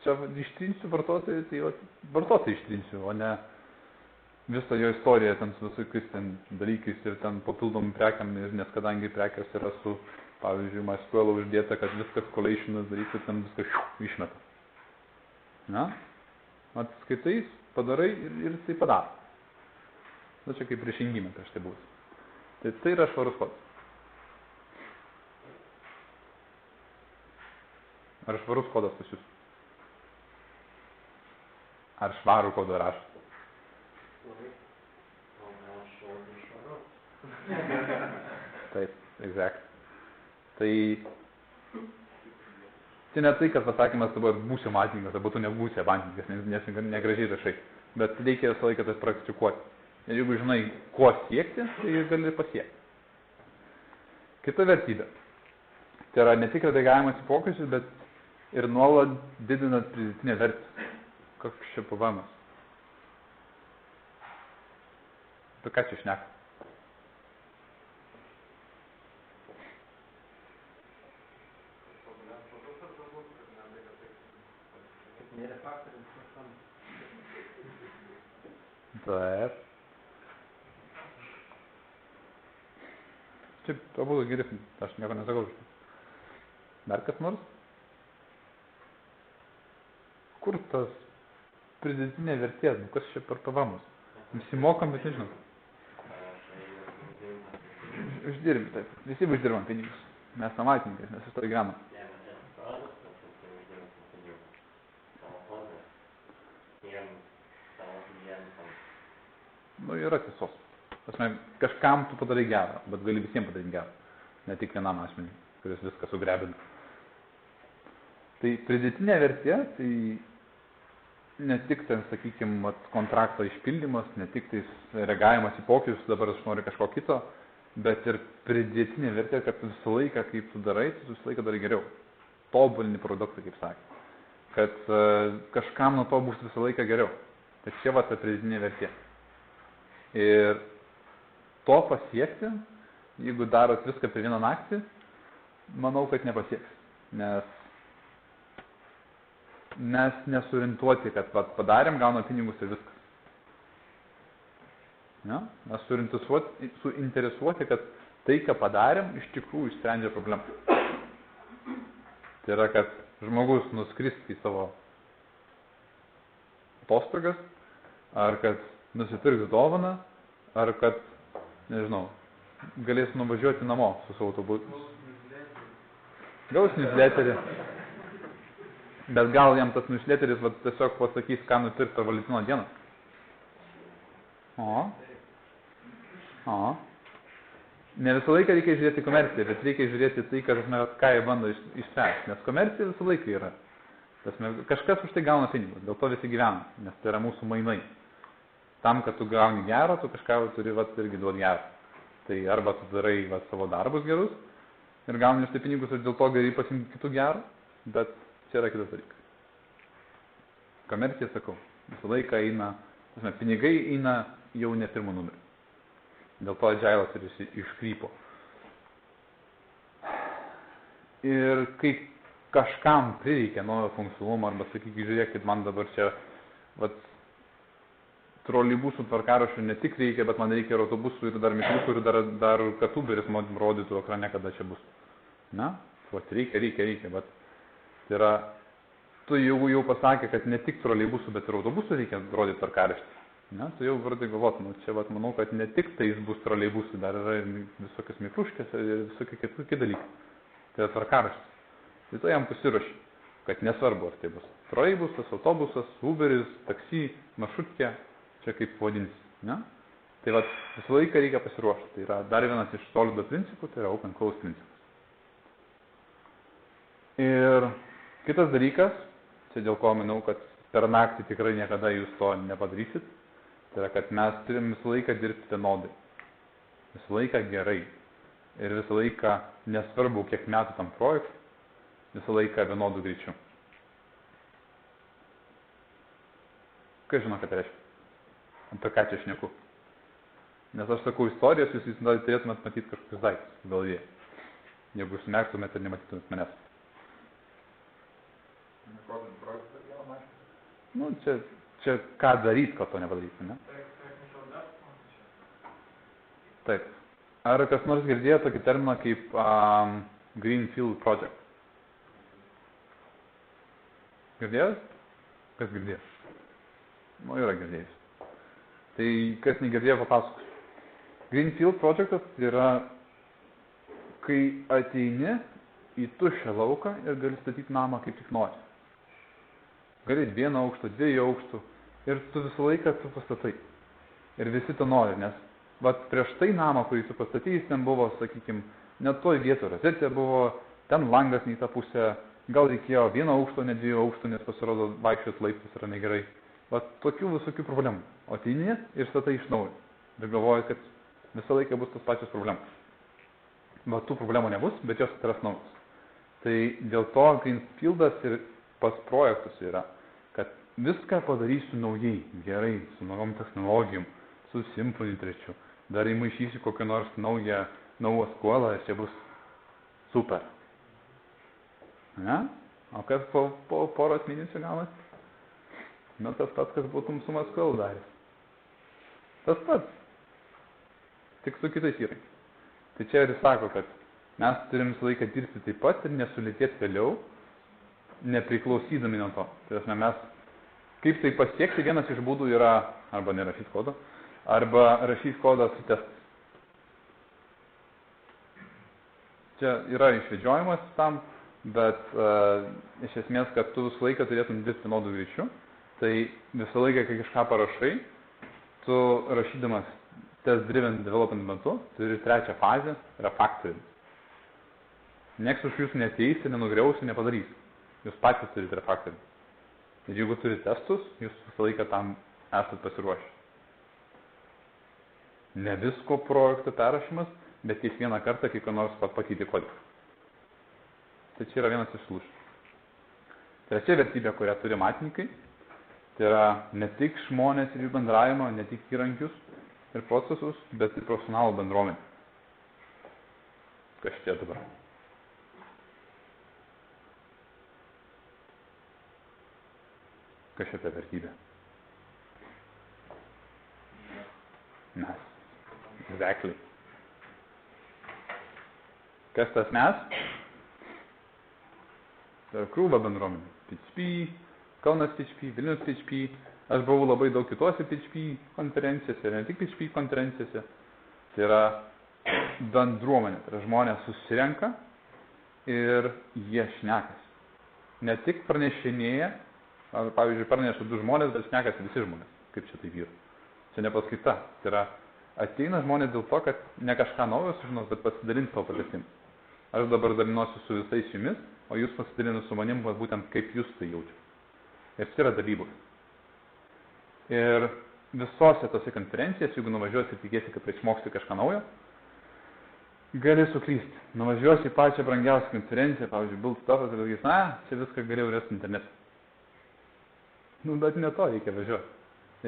čia ištrinsiu vartotojai, tai vartotojai ištrinsiu, o ne visą jo istoriją ten su visokiais ten dalykais ir ten papildomų prekiam, nes kadangi prekės yra su, pavyzdžiui, MySQL uždėta, kad viskas collationas daryti, ten viskas išmeta. Na? Atskaitais, padarai ir tai padaro. Na, čia kaip priešingime prieš tai bus. Tai yra švarus kodas. Ar švarus kodas pas jūs? Ar švarų kodą rašot? Taip, exact. Tai ne tai, kad pasakymas dabar būsiu matininkas, arba tu nebūsi abantininkas, nes negražiai rašai. Bet reikia visą laiką tas praktikuoti. Ir jeigu žinai, ko siekti, tai gali pasiekti. Kita vertybė. Tai yra ne tik redagavimas į pokyčius, bet ir nuolat didinant pridėtinę vertę. Koks čia pavamas? Tu ką čia šneka? Taip. Čia abudu geri, aš nieko nesakau. Dar kas nors? Kur tas pridėtinė vertė? Kas čia per pavamus? Visi mokam, bet nežinom. Uždirbi, taip. Visi uždirbam pinigus. Mes amatininkai, mes iš to gyvenam. Nu, yra tiesos. Kažkam tu padarai gerą, bet gali visiems padaryti gerą. Ne tik vienam asmeniui, kuris viską sugrebina. Tai pridėtinė vertė, tai ne tik ten, sakykime, kontrakto išpildymas, ne tik tai reagavimas į pokyčius, dabar aš noriu kažko kito, bet ir pridėtinė vertė, kad visą laiką, kaip tu darai, tu visą laiką darai geriau. Tobulini produktą, kaip sakė. Kad kažkam nuo to bus visą laiką geriau. Tai čia va ta pridėtinė vertė. Ir to pasiekti, jeigu darot viską per vieną naktį, manau, kad nepasieks. Nes nesurientuoti, kad padarėm, gaunam pinigus ir viskas. Ja? Mes suinteresuoti, kad tai, ką padarėm, iš tikrųjų išsprendžia problemą. Tai yra, kad žmogus nuskristi į savo atostogas, ar kad nusipirks dovaną, ar kad, nežinau, galės nuvažiuoti namo su savo autobusu. Gaus newsletterį. Bet gal jam tas newsletteris tiesiog pasakys, ką nupirkti per Valentino dieną. Ne visą laiką reikia žiūrėti komerciją, bet reikia žiūrėti tai, ką jie bando išspręsti. Nes komercija visą laiką yra. Kažkas už tai gauna pinigus, dėl to visi gyvena, nes tai yra mūsų mainai. Tam, kad tu gauni gerą, tu kažką turi irgi duoti gerą. Tai arba tu darai savo darbus gerus ir gauni už tai pinigus ir dėl to gali pasimti kitų gerų, bet čia yra kitas dalykas. Komercija, sakau, visą laiką eina, pinigai eina jau ne pirmo numerį. Dėl to Agile'as ir iškrypo. Ir kai kažkam prireikia naujo funkcionalumo, arba sakykime, žiūrėkit, man dabar čia troleibusų tvarkaraščių ne tik reikia, bet man reikia ir autobusų, ir dar mikliukų, ir dar kad Uberis man rodytų ekrane, kada čia bus. Na, reikia, bet tai yra, tu jau pasakė, kad ne tik troleibusų, bet ir autobusų reikia rodyti tvarkaraštį. Na, tu jau vardai galvot, čia manau, kad ne tik tais bus troleibusai, dar yra ir visokios mikruškės ir visokie kiti dalykai. Tai yra tvarkaraštis. Tai to jam pasiruoši, kad nesvarbu, ar tai bus troleibusas, autobusas, Uberis, taksi, maršrutkė, čia kaip vadinsi. Ne? Tai visą laiką reikia pasiruošti. Tai yra dar vienas iš solido principų, tai yra open close principas. Ir kitas dalykas, čia dėl ko manau, kad per naktį tikrai niekada jūs to nepadarysit, tai yra, kad mes turim visą laiką dirbti vienodai. Visą laiką gerai. Ir visą laiką nesvarbu, kiek metų tam projektui, visą laiką vienodų greičių. Kai žino, kad reiškia? Apie ką čia šneku? Nes aš sakau istorijas, jūs turėtumėt matyti kažkokius daiktus galvoje. Jeigu jūs merktumėt ir nematytumėt manęs. Nu, čia ką daryti, kad to nepadaryti, ne? Taip. Ar kas nors girdėjo tokį terminą kaip Greenfield Project? Girdėjęs? Kas girdėjo? Nu, yra girdėjęs. Tai kas negirdėjo, papasakosiu. Greenfield Projectas yra, kai ateini į tuščią lauką ir gali statyti namą kaip tik nori. Gali 1 aukšto, 2 aukštų ir tu visą laiką tu pastatai. Ir visi to nori, nes prieš tai namą, kurį tu pastatys, ten buvo, sakykime, net toj vietoj rozetė buvo, ten langas ne į tą pusę, gal reikėjo 1 aukšto, ne 2 aukštų, nes pasirodo vaikščiot laiptus yra negerai. Tokių visokių problemų. O ateini ir statai iš naujo. Ir galvoji, kad visą laiką bus tos pačios problemos. Tų problemų nebus, bet jos atsiras naujos. Tai dėl to Greenfieldas ir pas projektus yra, kad viską padarysiu naujai, gerai, su naujom technologijom, su Symfony 3. Dar įmaišysiu kokią nors naują skolą ir čia bus super. Ne? O kas po poros mėnesių gaunasi? Nu, tas pats, kas būtum su Maskvėl daręs. Tas pats. Tik su kitais įrankiais. Tai čia ir sako, kad mes turim visą laiką dirbti taip pat ir nesulėtėti vėliau, nepriklausydami nuo to. Tai mes, kaip tai pasiekti, vienas iš būdų yra arba nerašyti kodo, arba rašyti kodą su testais. Čia yra išvedžiojimas tam, bet iš esmės, kad tu visą laiką turėtum dirbti vienodų greičių, tai visą laiką, kai kažką parašai, tu rašydamas test-driven development metu, turi 3 fazę, yra factoring. Niekas už jūs neteis, nenugriaus, nepadarys. Jūs patys turite refactoring. Ir jeigu turi testus, jūs visą laiką tam esate pasiruošę. Ne visko projekto perrašymas, bet kiekvieną kartą, kai ką nors pakeiti kodiką. Tai čia yra vienas iš lūžių. Trečia vertybė, kurią turi matininkai, tai yra ne tik žmonės ir jų bendravimą, ne tik įrankius ir procesus, bet ir profesionalų bendruomenę. Kas čia dabar? Kas čia ta vertybė? Mes. Exactly. Kas tas mes? Tai yra krūva bendruomenė. PHP, Kaunas PHP, Vilnius PHP. Aš buvau labai daug kitose PHP konferencijose, ne tik PHP konferencijose. Tai yra bendruomenė. Tai yra žmonės susirenka ir jie šnekas. ne tik pranešinėja, pavyzdžiui, praneša 2 žmonės, bet šnekasi visi žmonės, kaip čia tai vyra. Čia ne paskaita. Tai yra, ateina žmonės dėl to, kad ne kažką naujo sužinos, bet pasidalinti savo patirtim. Aš dabar dalinuosi su visais jumis, o jūs pasidalinu su manim, būtent kaip jūs tai jaučiate. Ir čia yra dalybos. Ir visose tose konferencijose, jeigu nuvažiuosi ir tikėsi, kad išmoksi kažką naujo, gali suklysti. Nuvažiuosi į pačią brangiausią konferenciją, pavyzdžiui, Build Stuff'as ir sakys, čia viską galėjau rasti internete. Bet ne to reikia važiuoti.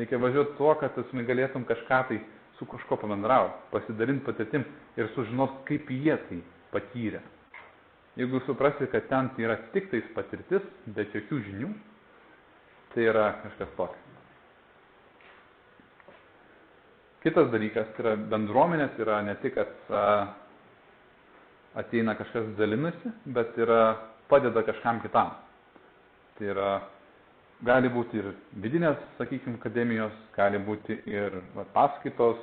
Reikia važiuoti tuo, kad tu galėtum kažką tai su kažko pabendrauti, pasidalinti patirtim ir sužinot, kaip jie tai patyrė. Jeigu suprasi, kad ten tai yra tik tais patirtis, bet jokių žinių, tai yra kažkas tokio. Kitas dalykas, tai yra bendruomenės, yra ne tik, kad ateina kažkas dalinasi, bet yra padeda kažkam kitam. Tai yra, gali būti ir vidinės, sakykime, akademijos, gali būti ir paskaitos,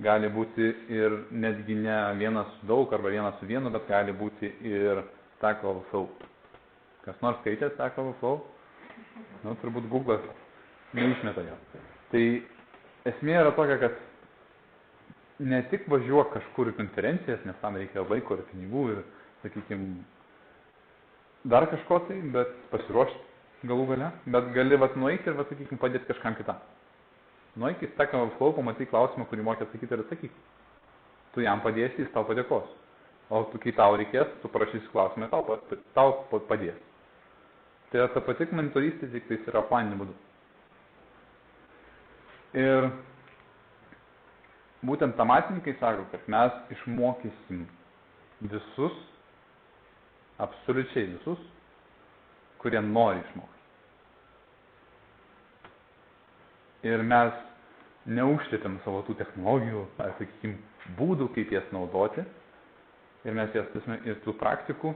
gali būti ir netgi ne vienas su daug arba vienas su vienu, bet gali būti ir Stack Overflow. Kas nors skaitė Stack Overflow? Turbūt Google'as neišmeta jo. Tai esmė yra tokia, kad ne tik važiuok kažkur į konferencijas, nes tam reikia laiko ir pinigų ir, sakykime, dar kažko tai, bet pasiruošti galų gale, bet gali nueiti ir, sakykime, padėti kažkam kitam. Nueik į Stack Overflow, pamatai klausimą, kurį mokė atsakyti ir atsakyk. Tu jam padėsi, jis tau padėkos. O kai tau reikės, tu parašysi klausimą, tau padės. Tai yra ta pati mentorystė, tik tai yra planiniu būdu. Ir būtent amatininkai sako, kad mes išmokysim visus, absoliučiai visus, kurie nori išmokti. Ir mes neužtėtėm savo tų technologijų, sakykime, būdų, kaip jas naudoti, ir mes jas turime ir tų praktikų,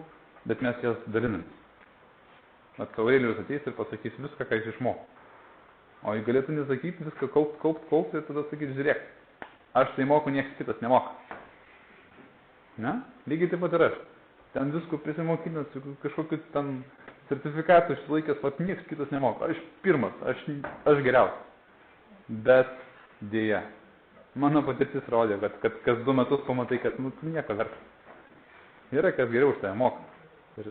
bet mes jas dalinam. Aurelijus ateis ir pasakys viską, ką jis išmoko. O jei galėtų nesakyti, viską kaupt, ir tada sakyti, žiūrėk, aš tai moku, niekas kitas nemoka. Ne? Lygiai taip pat ir aš. Ten visko prisimokinęs, kažkokiu ten sertifikatų išsilaikęs, niekas kitas nemoka. Aš pirmas, aš geriausias. Bet dėja, mano patirtis rodė, kad kas 2 metus pamatai, kad tu nieko vertas. Yra, kas geriau už tave moka. Ir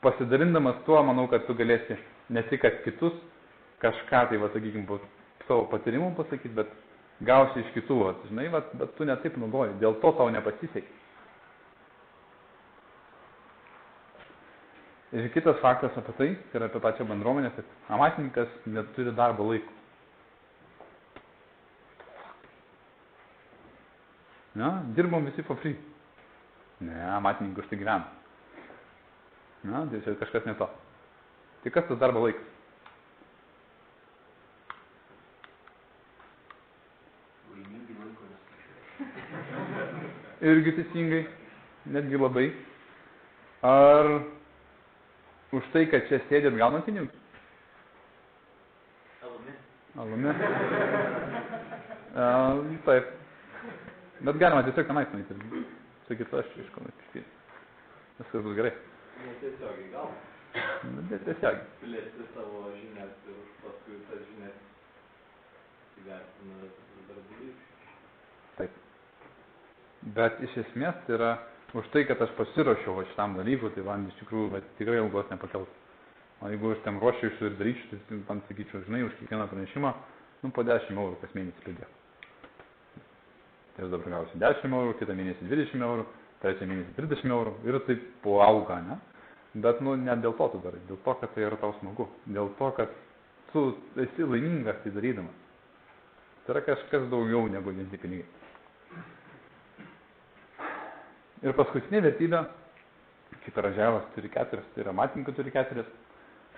pasidalindamas tuo, manau, kad tu galėsi ne tik, kad kitus kažką tai, sakykime, savo patyrimų pasakyti, bet gausi iš kitų, žinai, bet tu netaip naudoji, dėl to tau nepasisekė. Ir kitas faktas apie tai yra apie pačią bendruomenę, kad amatininkas neturi darbo laiko. Ne, dirbom visi for free. Ne, amatininkai už tai gyvena. Na, tai čia kažkas ne to. Tai kas tas darbo laikas? Laimingi laiko nesušė. Irgi teisingai, netgi labai. Ar už tai, kad čia sėdėt gaunat pinigus? Alumi. Taip. Bet galima tiesiog tenais nueiti ir sakyti, aš iš kauno išpildyti. Viskas bus gerai. Netiesiogiai gal. Netiesiogiai. Plėsti savo žinias ir paskui tas žinias įvertina darbdavys. Taip. Bet iš esmės tai yra už tai, kad aš pasiruošiau šitam dalykui, tai man iš tikrųjų tikrai ilgos nepakels. O jeigu aš tam ruošiausi ir daryčiau, tai man sakyčiau, žinai, už kiekvieną pranešimą, po 10 eurų kas mėnesį pridėk. Tai aš dabar gausiu 10 eurų, kitą mėnesį 20 eurų, trečią mėnesį 30 eurų ir taip po auga, ne? Bet, ne dėl to tu darai, dėl to, kad tai yra tau smagu, dėl to, kad tu esi laimingas tai darydamas. Tai yra kažkas daugiau negu vien tik pinigai. Ir paskutinė vertybė, kaip yra Ževas turi 4, tai yra amatininkai turi 4,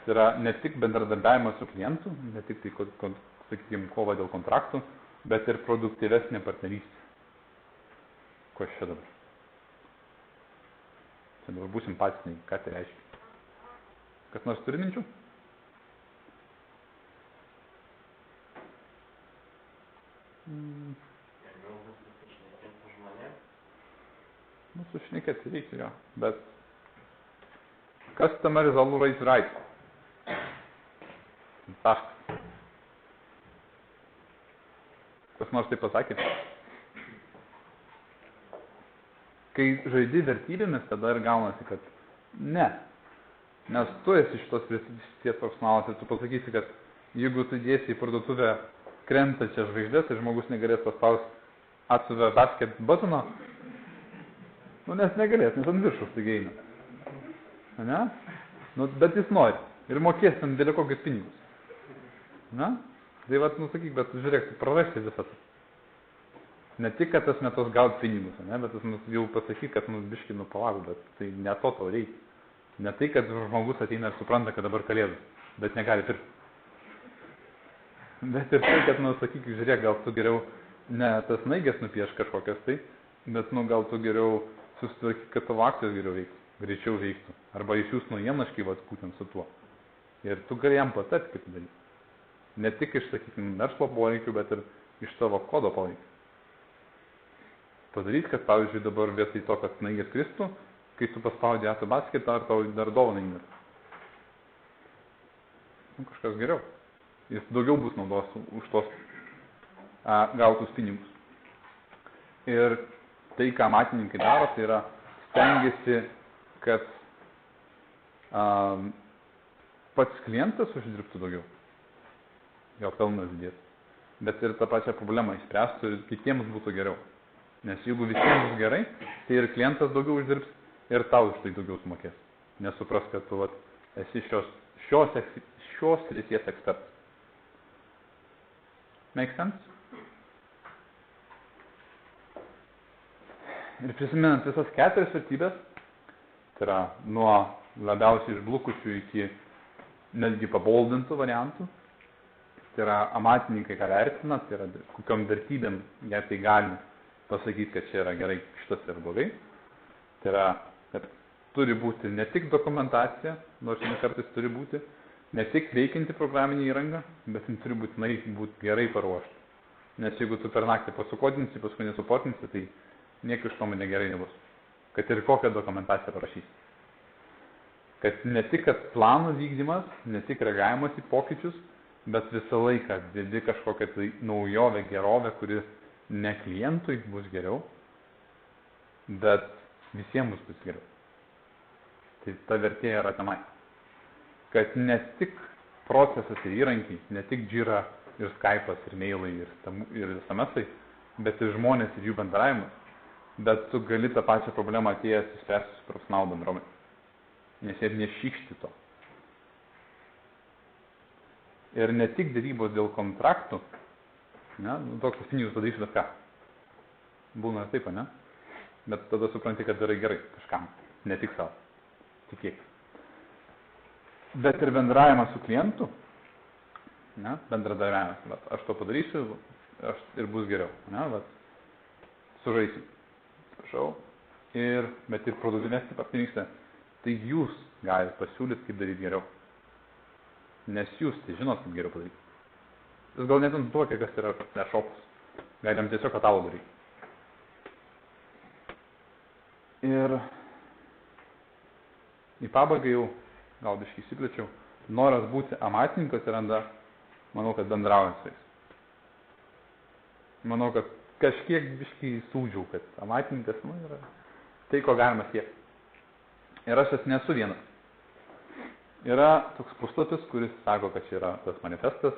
tai yra ne tik bendradarbiavimas su klientu, ne tik tai, sakykime, kova dėl kontraktų, bet ir produktyvesnė partnerystė. Ko aš čia dabar? Čia dabar būsim patys, ką tai reiškia. Kas nors turi minčių? Sušnekėti reikia jo, bet Customer is always right. Taškas. Kas nors tai pasakė? Kai žaidi vertybėmis, tada ir gaunasi, kad ne. Nes tu esi šitos srities profesionalas ir tu pasakysi, kad jeigu tu dėsi į parduotuvę krentančias žvaigždės, tai žmogus negalės paspaus atsuvę basket buttoną, nu nes negalės, nes ant viršus tai eina. Ne? Nu, bet jis nori ir mokės ten dėl kokius pinigus. Ne? Tai vat, nu sakyk, bet žiūrėk, tu prarasti visą tai. Ne tik, kad tas metus gaut pinigus, ne? Bet tas jau pasakyk, kad biškį palauk, bet tai ne to tau reikia. Ne tai, kad žmogus ateina ir supranta, kad dabar kalėdų, bet negali pirkti. Bet ir tai, kad, sakyk, žiūrėk, gal tu geriau ne tas naigės nupieš kažkokias tai, bet, gal tu geriau susitvarkyk, kad tavo akcijos geriau veiktų, greičiau veiktų. Arba išsiųs naujienlaiškį, būtent su tuo. Ir tu gali jam patarti, kaip daryti. Ne tik iš, sakykime, verslo poreikių, bet ir iš savo kodo poreikių. Padaryti, kad, pavyzdžiui, dabar vietoj to, kad naigės kristų, kai tu paspaudži ato basketą, ar tau dar dovanai nėra. Kažkas geriau. Jis daugiau bus naudos už tos gautus pinigus. Ir tai, ką amatininkai daro, tai yra stengiasi, kad pats klientas uždirbtų daugiau. Jo pelnas didėtų. Bet ir tą pačią problemą išspręstų ir kitiems būtų geriau. Nes jeigu visiems bus gerai, tai ir klientas daugiau uždirbs ir tau už tai daugiau sumokės. Nesupras, kad tu esi šios srities ekspertas. Make sense? Ir prisimenant visas 4 vertybės, tai yra nuo labiausiai išblukusių iki netgi paboldintų variantų, tai yra amatininkai, ką vertina, tai yra kokiom vertybėm jie tai gali pasakyti, kad čia yra gerai, šitas yra blogai. Tai yra, kad turi būti ne tik dokumentacija, nors ne kartais turi būti, ne tik veikianti programinė įranga, bet jin turi būtinai būti gerai paruošta. Nes jeigu tu per naktį pasukodinsi, paskui nesuportinsi, tai nieko iš to negerai nebus. Kad ir kokią dokumentaciją parašysi. Kad ne tik kad plano vykdymas, ne tik reagavimas į pokyčius, bet visą laiką dedi kažkokią tai naujovę, gerovę, kuri ne klientui bus geriau, bet visiems bus geriau. Tai ta vertė yra tenai. Kad ne tik procesas ir įrankiai, ne tik Jira ir Skype'as ir mailai ir SMS-ai, bet ir žmonės ir jų bendravimas, bet tu gali tą pačią problemą atėjęs įspręsti su profesionalų bendruomenė. Nes jie nešykšti to. Ir ne tik dėrybos dėl kontraktų, ne, toks pinigus padarysiu bet ką. Būna ir taip, ne? Bet tada supranti, kad darai gerai kažkam, ne tik savo. Tikėk. Bet ir bendravimas su klientu, ne, bendradarbiavimas. Vat, aš to padarysiu ir bus geriau. Ne, vat, sužaisim. Prašau. Bet ir produktyvesnė partnerystė. Tai jūs galite pasiūlyti, kaip daryti geriau. Nes jūs tai žinot, kaip geriau padaryti. Jūs gal net nutuokia, kas yra e-shopas. Galim tiesiog katalogą daryti. Ir į pabaigą jau, gal biškai įsiplėčiau, noras būti amatininkas atsiranda, manau, kad bendraujant su jais. Manau, kad kažkiek biškai sūdžiau, kad amatininkas yra tai, ko galima siekti. Ir aš nesu vienas. Yra toks puslapis, kuris sako, kad čia yra tas manifestas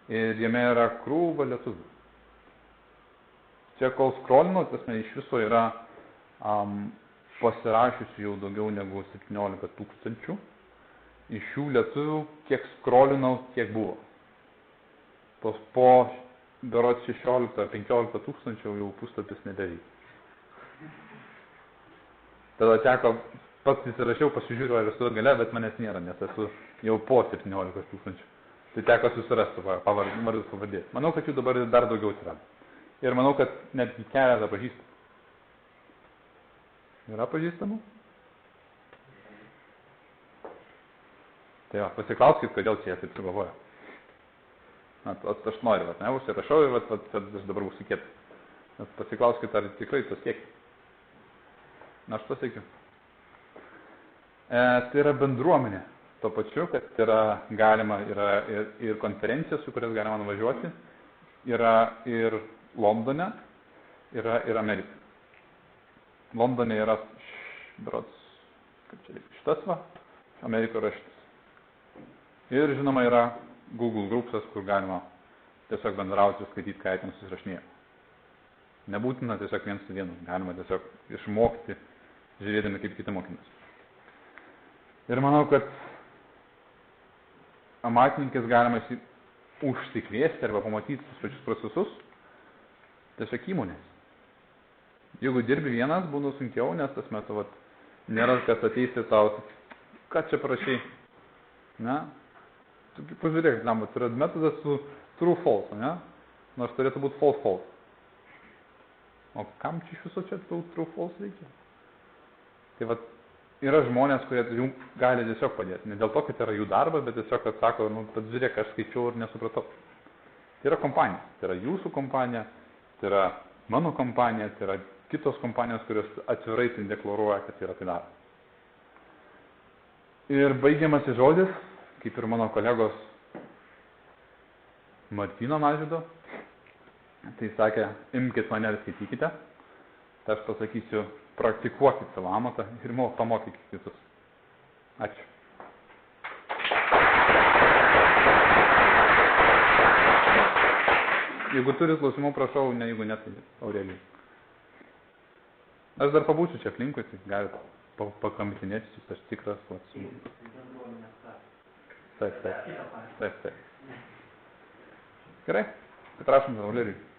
ir jame yra krūva lietuvių. Čia kol scrollinau, tas iš viso yra pasirašiusių jau daugiau negu 17 000. Iš jų lietuvių, kiek scrollinau, tiek buvo. Po berods 16 ar 15 tūkstančių jau puslapis nebeveikia. Tada teko, pats įsirašiau, pasižiūriu, ar esu gale, bet manęs nėra, nes esu jau po 17 000. Tai teko susirasti vardus pavadėti. Manau, kad jų dabar dar daugiau atsirado. Ir manau, kad netgi keletą pažįstamų. Yra pažįstamų? Tai va, pasiklauskit, kodėl čia jie taip sugalvoja. Aš noriu, ne, užsirašau ir aš dabar bus įkėti. Pasiklauskit, ar tikrai to siekia. Na, aš to siekiu. Tai yra bendruomenė. Tuo pačiu, kad yra galima, yra ir konferencijos, su kurias galima nuvažiuoti, yra ir Londone, yra ir Amerika. Londone yra šitas va, Amerikoje yra šitas. Ir žinoma yra Google Groupsas, kur galima tiesiog bendrauti ir skaityti, ką jie ten susirašinėja. Nebūtina tiesiog viens su vienu, galima tiesiog išmokti, žiūrėdami kaip kiti mokinasi. Ir manau, kad amatininkais galima užsikrėsti arba pamatyti tus pačius procesus tiesiog įmonės. Jeigu dirbi vienas, būna sunkiau, nes tas metu nėra, kad ateisi tau, ką čia parašai. Ne? Pažiūrėk, yra metodas su true false, ne? Nors turėtų būti false false. O kam čia iš viso čia true false reikia? Tai yra žmonės, kurie jums gali tiesiog padėti. Ne dėl to, kad yra jų darbas, bet tiesiog, kad sako, pat žiūrėk, aš skaičiau ir nesupratau. Tai yra kompanija. Tai yra jūsų kompanija, tai yra mano kompanija, tai yra kitos kompanijos, kurios atvirai tai deklaruoja, kad yra tai daro. Ir baigiamasis žodis, kaip ir mano kolegos Martyno Mažvydo, tai sakė, imkit mane ir skaitykite. Tai aš pasakysiu, praktikuokit savo amatą ir pamokykit kitus. Ačiū. Jeigu turit klausimų, prašau, ne, jeigu ne, tai Aurelijai. Aš dar pabūsiu čia aplinkui, tai galite pakamtinėti, aš tikras. Taip. Gerai, tai prašom, Aurelijai.